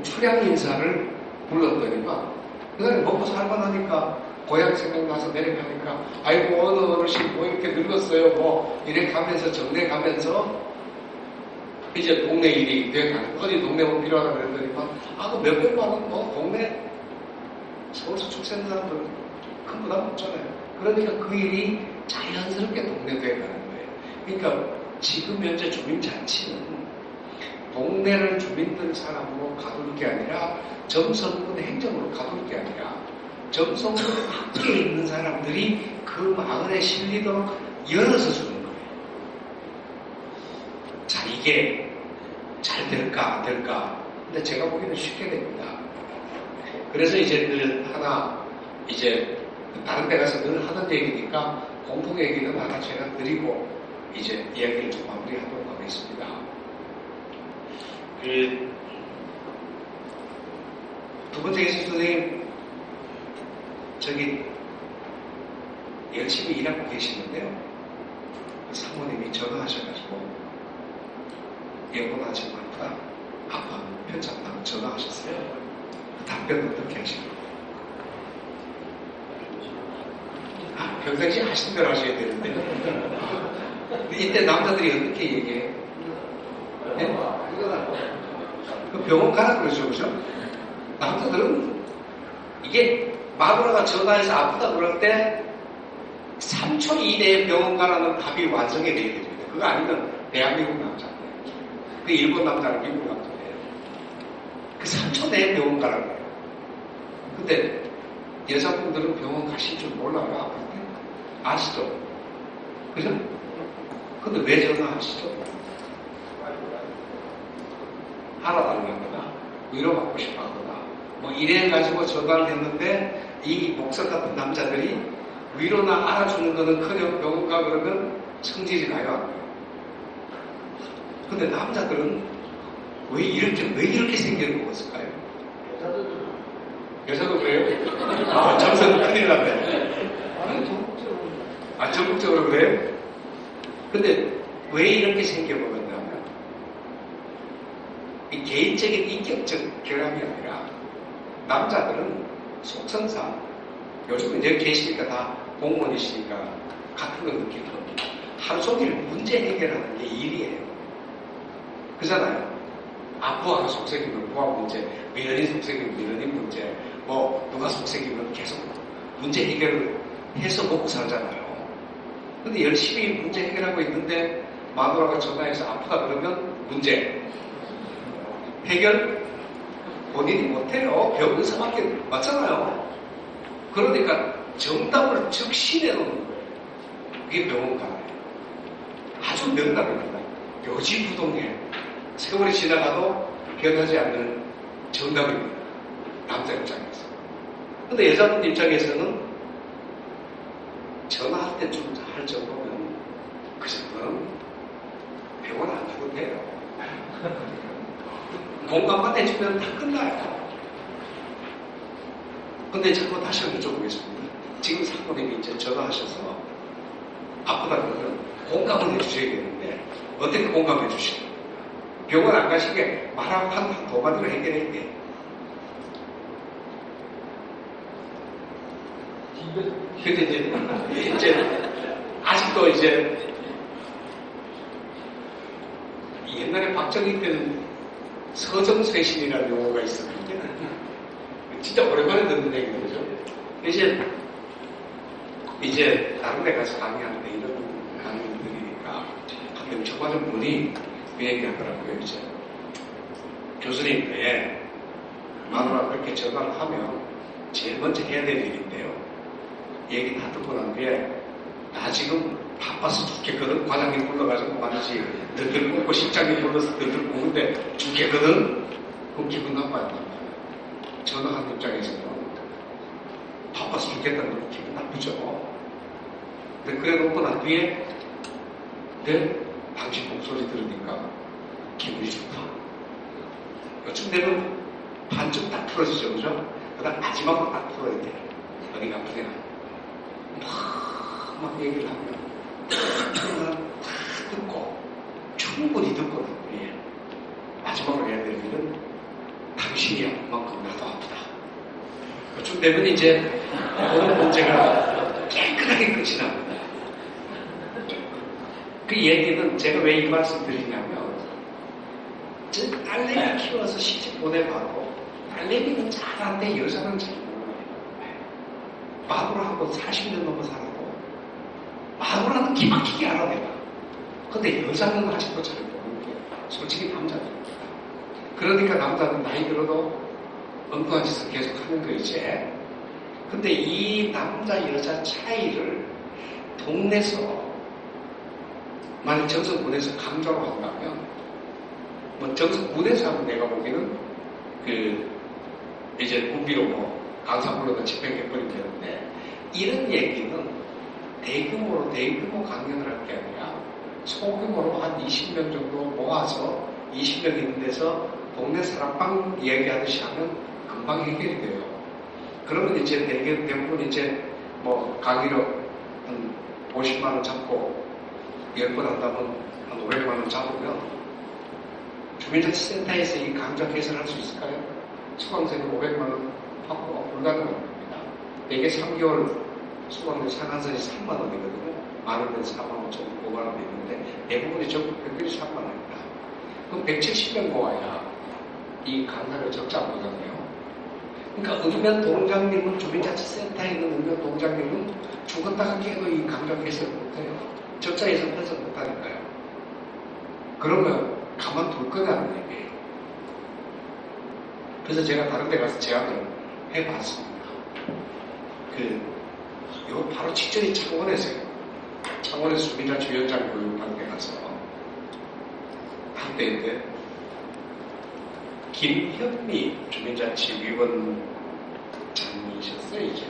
Speaker 2: 출향 인사를 불렀더니만 그 사람이 먹고 살만하니까 고향 생각나서 내려가니까 아이고 어느 어르신 뭐 이렇게 늙었어요 뭐 이래 가면서 정내 가면서 이제 동네 일이 돼가는 어디 동네 뭐 필요하다 그랬더니만 그 몇백만 원 뭐 동네 서울서 축세는 사람들은 큰 부담 없잖아요. 그러니까 그 일이 자연스럽게 동네 돼가는 거예요. 그러니까 지금 현재 주민자치는 동네를 주민들 사람으로 가둘 게 아니라 점성군 행정으로 가둘 게 아니라 점성군 밖에 있는 사람들이 그 마을에 실리도록 열어서 주는 거예요. 자, 이게 잘 될까 안 될까? 근데 제가 보기에는 쉽게 됩니다. 그래서 이제 늘 하나 이제 다른 데 가서 늘 하던 얘기니까 공통 얘기는 하나 제가 드리고 이제 이야기를 좀 마무리하도록 하겠습니다. 두 번째 예수 선생님 저기 열심히 일하고 계시는데요. 그 사모님이 전화하셔가지고 예고나지 말까 아빠 편찮다고 전화하셨어요. 답변 어떻게 하시나요? 평상시 하신 대로 하셔야 되는데 이때 남자들이 어떻게 얘기해요? 네? 그 병원 가라 그러죠, 그죠? 남자들은 이게 마누라가 전화해서 아프다 그럴 때 3초 이내에 병원 가라는 답이 완성이 되어야 됩니다. 그거 아니면 대한민국 남자예요. 그 일본 남자는 미국 남자예요. 그 3초 내에 병원 가라고 해요. 근데 여자분들은 병원 가실 줄 몰라요. 아플 때. 아시죠? 그죠? 근데 왜 전화하시죠? 알아달라거나 위로받고 싶어하거나 뭐 이래가지고 전화를 했는데 이 목사 같은 남자들이 위로나 알아주는 거는커녕 병원 가 그러면 성질이 나요, 안 나요? 근데 남자들은 왜 이렇게 생기는 거였을까요? 여자도 그래요? 점점 큰일 났네. 전국적으로 그래요? 근데 왜 이렇게 생겨버렸냐면 이 개인적인 인격적 결함이 아니라 남자들은 속성상 요즘은 여기 계시니까 다 공무원이시니까 같은 걸 느낄 겁니다. 하루 종일 문제 해결하는 게 일이에요. 그잖아요. 부하가 속색이면 부하 문제, 민원인 속색이면 민원인 문제, 뭐 누가 속색이면 계속 문제 해결을 해서 먹고 살잖아요. 근데 열심히 문제 해결하고 있는데 마누라가 전화해서 아프다 그러면 문제 해결 본인이 못해요. 병원에서밖에 맞잖아요. 그러니까 정답을 즉시 내놓는 거예요. 그게 병원 가라예요. 아주 명답입니다. 요지부동에 세월이 지나가도 변하지 않는 정답입니다. 남자 입장에서. 근데 여자분 입장에서는 전화할 때좀 할 정도면 그 정도는 병원 안 주고 돼요. 공감만 해주면 다 끝나요. 근데 자꾸 다시 한번 여쭤보겠습니다. 지금 사모님이 이제 전화하셔서 아프다 그러면 공감을 해주셔야 되는데 어떻게 공감해 주시나요? 병원 안 가시게 말하고 한 도마디로 해결할게. 근데 이제 아직도 이제 옛날에 박정희 때는 서정쇄신이라는 용어가 있었는데 진짜 오랜만에 듣는 얘기죠. 이제 다른 데 가서 강의하는데 이런 강의들이니까 한 명 처맞은 분이 그 얘기하더라고요. 이제 교수님, 마누라 그렇게 전화를 하면 제일 먼저 해야 될 일인데요. 얘기 다 듣고 난 뒤에 나 지금 바빠서 죽겠거든. 과장님 불러가지고 말이지 너들 꽂고 실장님 불러서 너들 보는데 죽겠거든. 그럼 기분 나빠요. 전화하는 입장에서는 바빠서 죽겠다는 건 기분 나쁘죠. 근데 그래 놓고 난 뒤에 당신 목소리 들으니까 기분이 좋다. 요즘 되면 반쯤 딱 풀어지죠. 그죠? 그 다음 마지막으로 딱 풀어야 돼. 어디가 아프냐. 막 얘기를 하면 다 듣고 충분히 듣고 난 뒤에 마지막으로 해야 될 일은 당신이 아픈 만큼 나도 아프다. 요즘 되면 이제 그런 문제가 깨끗하게 끝이 납니다. 그 얘기는 제가 왜 이 말씀 드리냐면 딸내미 키워서 시집 보내봐도 딸내미는 잘하는데 여자는 잘 몰라요. 마누라하고 40년 넘어 살아도 마누라는 기막히게 알아 내가. 근데 여자는 아직도 잘 모르는 게 솔직히 남자들입니다. 그러니까 남자는 나이 들어도 엉뚱한 짓을 계속 하는 거 이제. 근데 이 남자 여자 차이를 동네에서 만약 정석군에서 강조로 한다면 뭐 정석군에서 하면 내가 보기에는 이제 군비로 강사불러다 집행해버리면 되는데 이런 얘기는 대규모 강연을 할 게 아니라 소규모로 한 20명 정도 모아서 20명 있는 데서 동네 사랑방 얘기하듯이 하면 금방 해결이 돼요. 그러면 이제 대부분 이제 뭐 강의로 한 50만원 잡고 10번 한다면 한 500만원 잡으면 주민자치센터에서 이 강좌 개설할 수 있을까요? 수강생은 500만원 받고 불가능합니다. 이게 3개월 수강료 상한선이 3만원이거든요. 많은 데는 4만 5천 5만원도 있는데 대부분이 전국 평균이 3만원입니다. 그럼 170명 모아야 이 강사를 적자 안 보잖아요. 그러니까 의면 동장님은 주민자치센터에 있는 의면 동장님은 죽었다가 깨도 이 강좌 개설 못해요. 적자 예산 편성 못하니까요. 그러면 가만둘 거냐는 얘기예요. 그래서 제가 다른 데 가서 제안을 해봤습니다. 이거 바로 직전이 창원에서요. 창원에서 주민자치위원장 교육하는 데 가서 한때인데 김현미 주민자치위원장이셨어요 이제.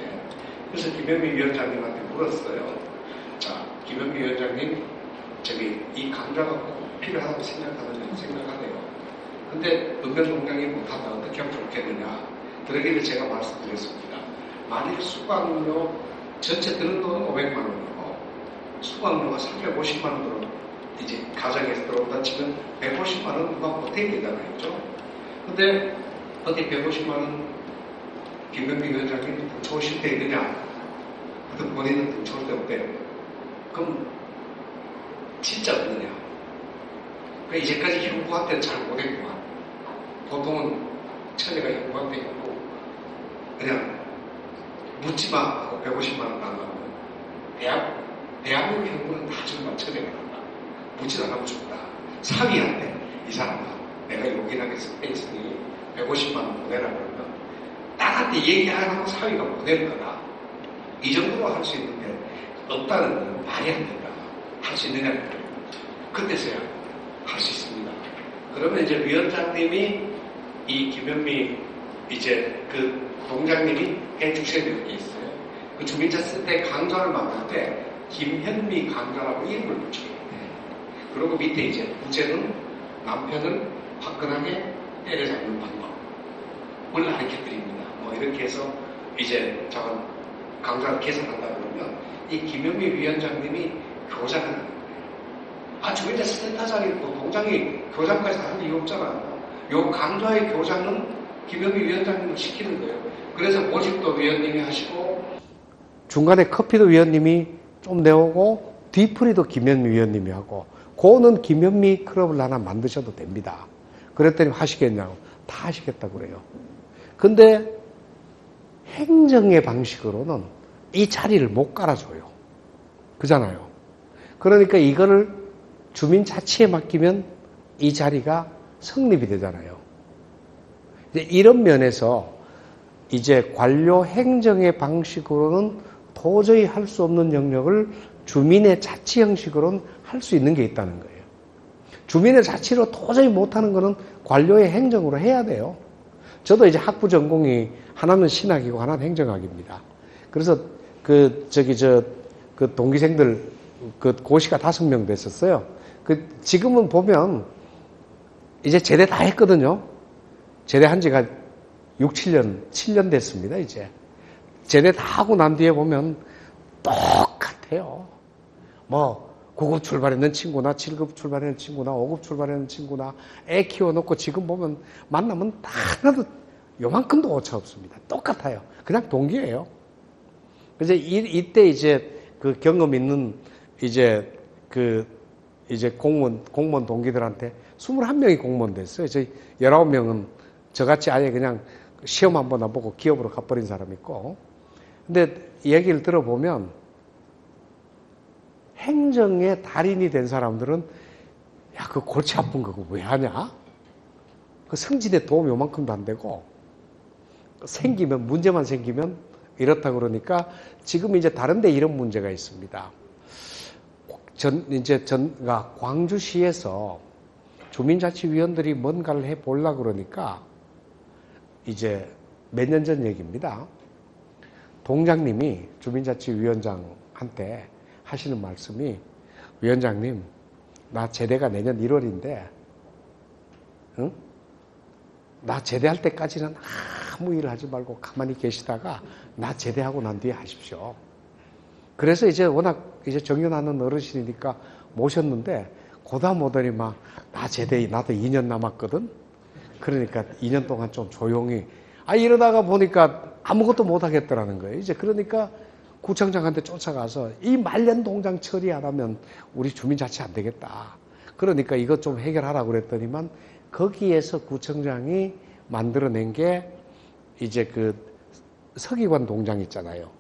Speaker 2: 그래서 김현미 위원장님한테 물었어요. 자, 김현미 위원장님 이 강좌가 꼭 필요하다고 생각하네요. 근데 읍면동장이 못한다 어떻게 하면 좋겠느냐. 그러기를 제가 말씀드렸습니다. 만일 수강료 전체 드는 돈은 500만 원이고 수강료가 350만 원 들어 이제 가정에서 들어온다 치면 150만 원 누가 보태야 되잖아요. 근데 어디 150만 원 김병기 위원장님 등초실 때 있느냐? 그래도 본인은 등초일 때 없대요. 그럼 진짜 없느냐? 그러니까 이제까지 형부한테는 잘 못했구만. 보통은 처녀가 형부한테 형부 그냥 묻지마 하고 150만 원 달라고. 대한민국 형부는 다 주는 처녀가 난다. 묻지도 않고 준다. 사위한테 이 사람아 내가 요긴하게 스페이스니 150만 원 보내라 그러면 나한테 얘기 안 하고 사위가 보낼 거다. 이 정도로 할 수 있는데 없다는 건 말이 안 된다. 할 수 있느냐는 거예요. 그때서야 할 수 있습니다. 그러면 이제 위원장님이 이 김현미 이제 그 동장님이 해주셔야 될 게 있어요. 그 주민자치센터의 강좌를 만들 때 김현미 강좌라고 이름을 붙여요. 그리고 밑에 이제 부제는 남편을 화끈하게 때려잡는 방법을 가르쳐 드립니다. 뭐 이렇게 해서 이제 저건 강좌를 개설한다 그러면 이 김현미 위원장님이 교장을 하는 거예요. 아, 주민자치센터장이 뭐 동장이 교장까지 할 이유 없잖아요. 요 강좌의 교장은 김현미 위원장님을 시키는 거예요. 그래서 모집도 위원님이 하시고
Speaker 1: 중간에 커피도 위원님이 좀 내오고 뒤풀이도 김현미 위원님이 하고 그거는 김현미 클럽을 하나 만드셔도 됩니다. 그랬더니 하시겠냐고. 다 하시겠다고 그래요. 근데 행정의 방식으로는 이 자리를 못 깔아줘요. 그잖아요. 그러니까 이거를 주민자치에 맡기면 이 자리가 성립이 되잖아요. 이제 이런 면에서 이제 관료 행정의 방식으로는 도저히 할 수 없는 영역을 주민의 자치 형식으로는 할 수 있는 게 있다는 거예요. 주민의 자치로 도저히 못하는 거는 관료의 행정으로 해야 돼요. 저도 이제 학부 전공이 하나는 신학이고 하나는 행정학입니다. 그래서 그 동기생들 고시가 5명 됐었어요. 지금은 보면 이제 제대 다 했거든요. 제대한 지가 7년 됐습니다, 이제. 제대 다 하고 난 뒤에 보면 똑같아요. 뭐, 9급 출발했는 친구나, 7급 출발했는 친구나, 5급 출발했는 친구나, 애 키워놓고 지금 보면 만나면 하나도 요만큼도 오차 없습니다. 똑같아요. 그냥 동기예요. 그래서 이때 이제 그 경험 있는 이제 공무원 동기들한테 21명이 공무원 됐어요. 저희 19명은 저같이 아예 그냥 시험 한번 안 보고 기업으로 가버린 사람 있고. 근데 얘기를 들어보면 행정의 달인이 된 사람들은 야, 그 골치 아픈 거 왜 하냐? 그 승진에 도움이 요만큼도 안 되고 문제만 생기면 이렇다 그러니까 지금 이제 다른 데 이런 문제가 있습니다. 광주시에서 주민자치위원들이 뭔가를 해보려고 그러니까 이제 몇 년 전 얘기입니다. 동장님이 주민자치위원장한테 하시는 말씀이 위원장님, 나 제대가 내년 1월인데 응? 나 제대할 때까지는 아무 일 하지 말고 가만히 계시다가 나 제대하고 난 뒤에 하십시오. 그래서 이제 워낙 이제 정년하는 어르신이니까 모셨는데 고담 오더니 막 나 제대 나도 2년 남았거든. 그러니까 2년 동안 좀 조용히 이러다가 보니까 아무것도 못 하겠더라는 거예요. 이제 그러니까 구청장한테 쫓아가서 이 말년 동장 처리 안 하면 우리 주민자치 안 되겠다. 그러니까 이것 좀 해결하라고 그랬더니만 거기에서 구청장이 만들어낸 게 이제 그 서기관 동장 있잖아요.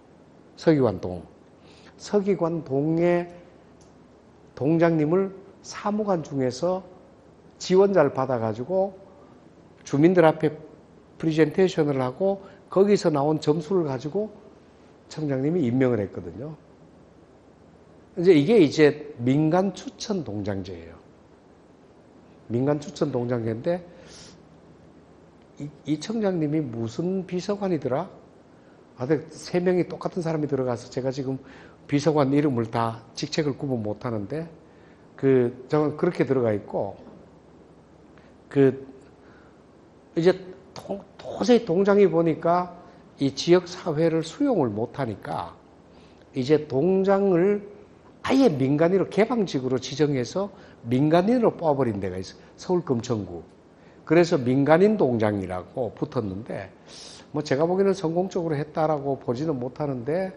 Speaker 1: 서기관 동의 동장님을 사무관 중에서 지원자를 받아가지고 주민들 앞에 프리젠테이션을 하고 거기서 나온 점수를 가지고 청장님이 임명을 했거든요. 이게 이제 민간 추천 동장제예요. 민간 추천 동장제인데 이 청장님이 무슨 비서관이더라? 3명이 똑같은 사람이 들어가서 제가 지금 비서관 이름을 다 직책을 구분 못 하는데 저는 그렇게 들어가 있고 이제 도저히 동장이 보니까 이 지역 사회를 수용을 못 하니까 이제 동장을 아예 민간인으로 개방직으로 지정해서 민간인으로 뽑아버린 데가 있어요. 서울 금천구. 그래서 민간인 동장이라고 붙었는데 뭐 제가 보기에는 성공적으로 했다라고 보지는 못하는데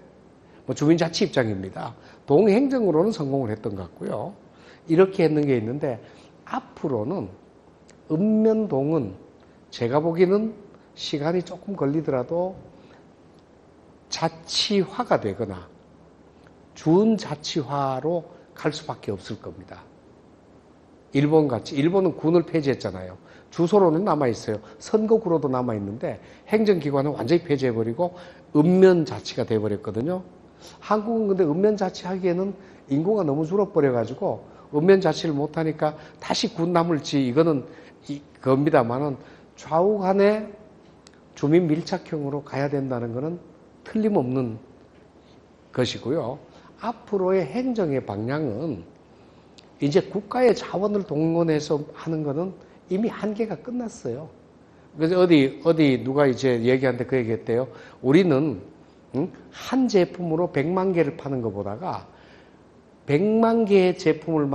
Speaker 1: 뭐 주민자치 입장입니다. 동행정으로는 성공을 했던 것 같고요. 이렇게 했는 게 있는데 앞으로는 읍면동은 제가 보기에는 시간이 조금 걸리더라도 자치화가 되거나 준자치화로 갈 수밖에 없을 겁니다. 일본같이. 일본은 군을 폐지했잖아요. 주소로는 남아있어요. 선거구로도 남아있는데 행정기관은 완전히 폐지해버리고 읍면자치가 돼버렸거든요. 한국은 근데 읍면자치 하기에는 인구가 너무 줄어버려가지고 읍면자치를 못하니까 다시 군남을지 이거는 겁니다만은 좌우 간에 주민 밀착형으로 가야 된다는 것은 틀림없는 것이고요. 앞으로의 행정의 방향은 이제 국가의 자원을 동원해서 하는 것은 이미 한계가 끝났어요. 그래서 어디 누가 이제 얘기하는데 그 얘기했대요. 우리는 한 제품으로 100만 개를 파는 것보다가 100만 개의 제품을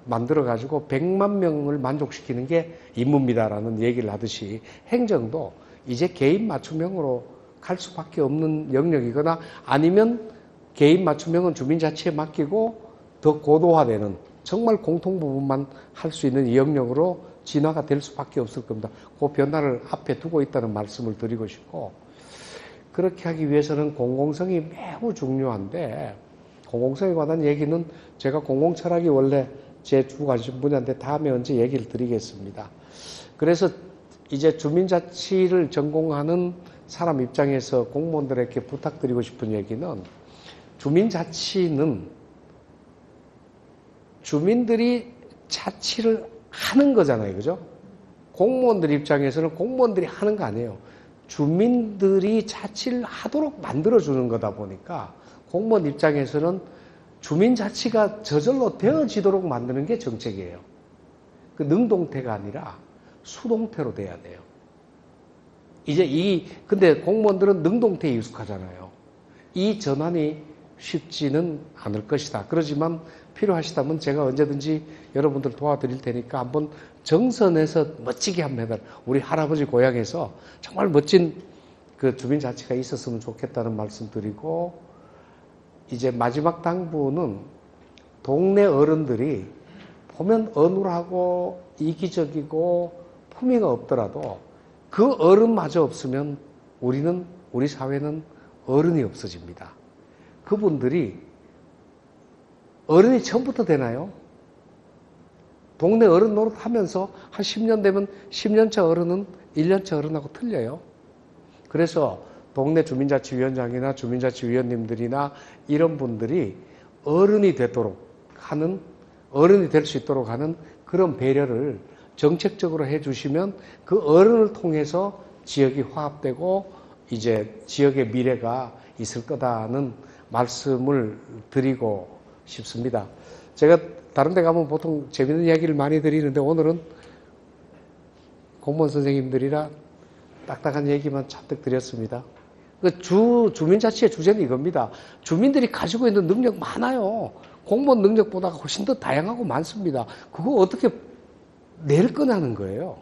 Speaker 1: 만들어가지고 100만 명을 만족시키는 게 임무입니다라는 얘기를 하듯이 행정도 이제 개인 맞춤형으로 갈 수밖에 없는 영역이거나 아니면 개인 맞춤형은 주민자치에 맡기고 더 고도화되는 정말 공통 부분만 할 수 있는 이 영역으로 진화가 될 수밖에 없을 겁니다. 그 변화를 앞에 두고 있다는 말씀을 드리고 싶고, 그렇게 하기 위해서는 공공성이 매우 중요한데, 공공성에 관한 얘기는 제가 공공철학이 원래 제 주 관심 분야인데 다음에 언제 얘기를 드리겠습니다. 그래서 이제 주민자치를 전공하는 사람 입장에서 공무원들에게 부탁드리고 싶은 얘기는, 주민자치는 주민들이 자치를 하는 거잖아요. 그죠? 공무원들 입장에서는 공무원들이 하는 거 아니에요. 주민들이 자치를 하도록 만들어주는 거다 보니까 공무원 입장에서는 주민자치가 저절로 되어지도록 만드는 게 정책이에요. 그 능동태가 아니라 수동태로 돼야 돼요. 근데 공무원들은 능동태에 익숙하잖아요. 이 전환이 쉽지는 않을 것이다. 그러지만 필요하시다면 제가 언제든지 여러분들 도와드릴 테니까 한번 정선에서 멋지게 한번 해달라. 우리 할아버지 고향에서 정말 멋진 그 주민자치가 있었으면 좋겠다는 말씀 드리고, 이제 마지막 당부는 동네 어른들이 보면 어눌하고 이기적이고 품위가 없더라도 그 어른마저 없으면 우리 사회는 어른이 없어집니다. 그분들이 어른이 처음부터 되나요? 동네 어른 노릇 하면서 한 10년 되면 10년차 어른은 1년차 어른하고 틀려요. 그래서 동네 주민자치위원장이나 주민자치위원님들이나 이런 분들이 어른이 될 수 있도록 하는 그런 배려를 정책적으로 해주시면 그 어른을 통해서 지역이 화합되고 이제 지역의 미래가 있을 거다는 말씀을 드리고 싶습니다. 제가 다른 데 가면 보통 재밌는 이야기를 많이 드리는데 오늘은 공무원 선생님들이라 딱딱한 얘기만 잔뜩 드렸습니다. 주민자치의 주제는 이겁니다. 주민들이 가지고 있는 능력 많아요. 공무원 능력보다 훨씬 더 다양하고 많습니다. 그거 어떻게 낼 거냐는 거예요.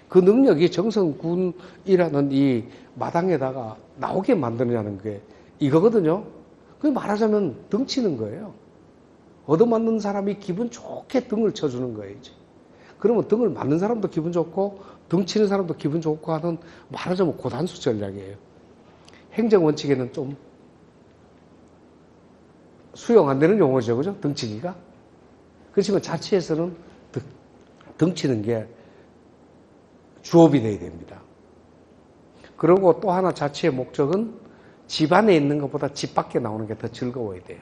Speaker 1: 그 능력이 정성군이라는 이 마당에다가 나오게 만드느냐는 게 이거거든요. 그 말하자면 등 치는 거예요. 얻어맞는 사람이 기분 좋게 등을 쳐주는 거예요, 이제. 그러면 등을 맞는 사람도 기분 좋고, 등 치는 사람도 기분 좋고 하는, 말하자면 고단수 전략이에요. 행정원칙에는 좀 수용 안 되는 용어죠, 그죠? 등치기가. 그렇지만 자치에서는 등치는 게 주업이 돼야 됩니다. 그리고 또 하나 자치의 목적은 집 안에 있는 것보다 집 밖에 나오는 게 더 즐거워야 돼요.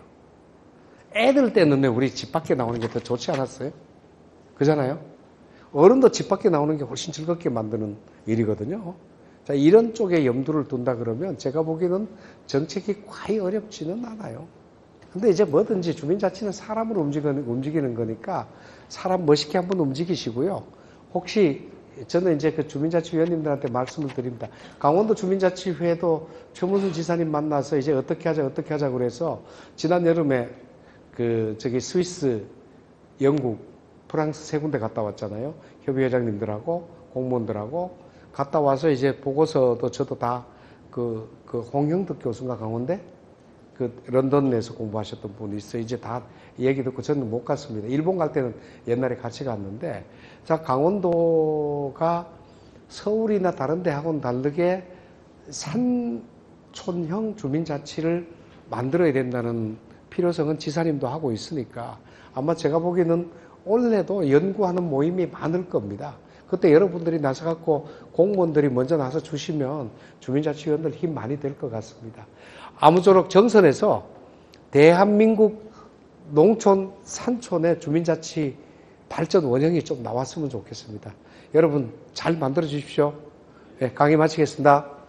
Speaker 1: 애들 때는 우리 집 밖에 나오는 게 더 좋지 않았어요? 그잖아요? 어른도 집 밖에 나오는 게 훨씬 즐겁게 만드는 일이거든요. 자, 이런 쪽에 염두를 둔다 그러면 제가 보기에는 정책이 과히 어렵지는 않아요. 근데 이제 뭐든지 주민자치는 사람으로 움직이는 거니까 사람 멋있게 한번 움직이시고요. 혹시 저는 이제 그 주민자치위원님들한테 말씀을 드립니다. 강원도 주민자치회도 최문순 지사님 만나서 이제 어떻게 하자 그래서 지난 여름에 스위스, 영국, 프랑스 세 군데 갔다 왔잖아요. 협의회장님들하고 공무원들하고 갔다 와서 이제 보고서도 저도 다 홍형덕 교수인가 강원대? 런던에서 공부하셨던 분이 있어요. 이제 다 얘기 듣고 저는 못 갔습니다. 일본 갈 때는 옛날에 같이 갔는데, 자, 강원도가 서울이나 다른 데하고는 다르게 산촌형 주민자치를 만들어야 된다는 필요성은 지사님도 하고 있으니까 아마 제가 보기에는 올해도 연구하는 모임이 많을 겁니다. 그때 여러분들이 나서갖고 공무원들이 먼저 나서 주시면 주민자치위원들 힘 많이 될 것 같습니다. 아무쪼록 정선에서 대한민국 농촌, 산촌의 주민자치 발전 원형이 좀 나왔으면 좋겠습니다. 여러분 잘 만들어 주십시오. 네, 강의 마치겠습니다.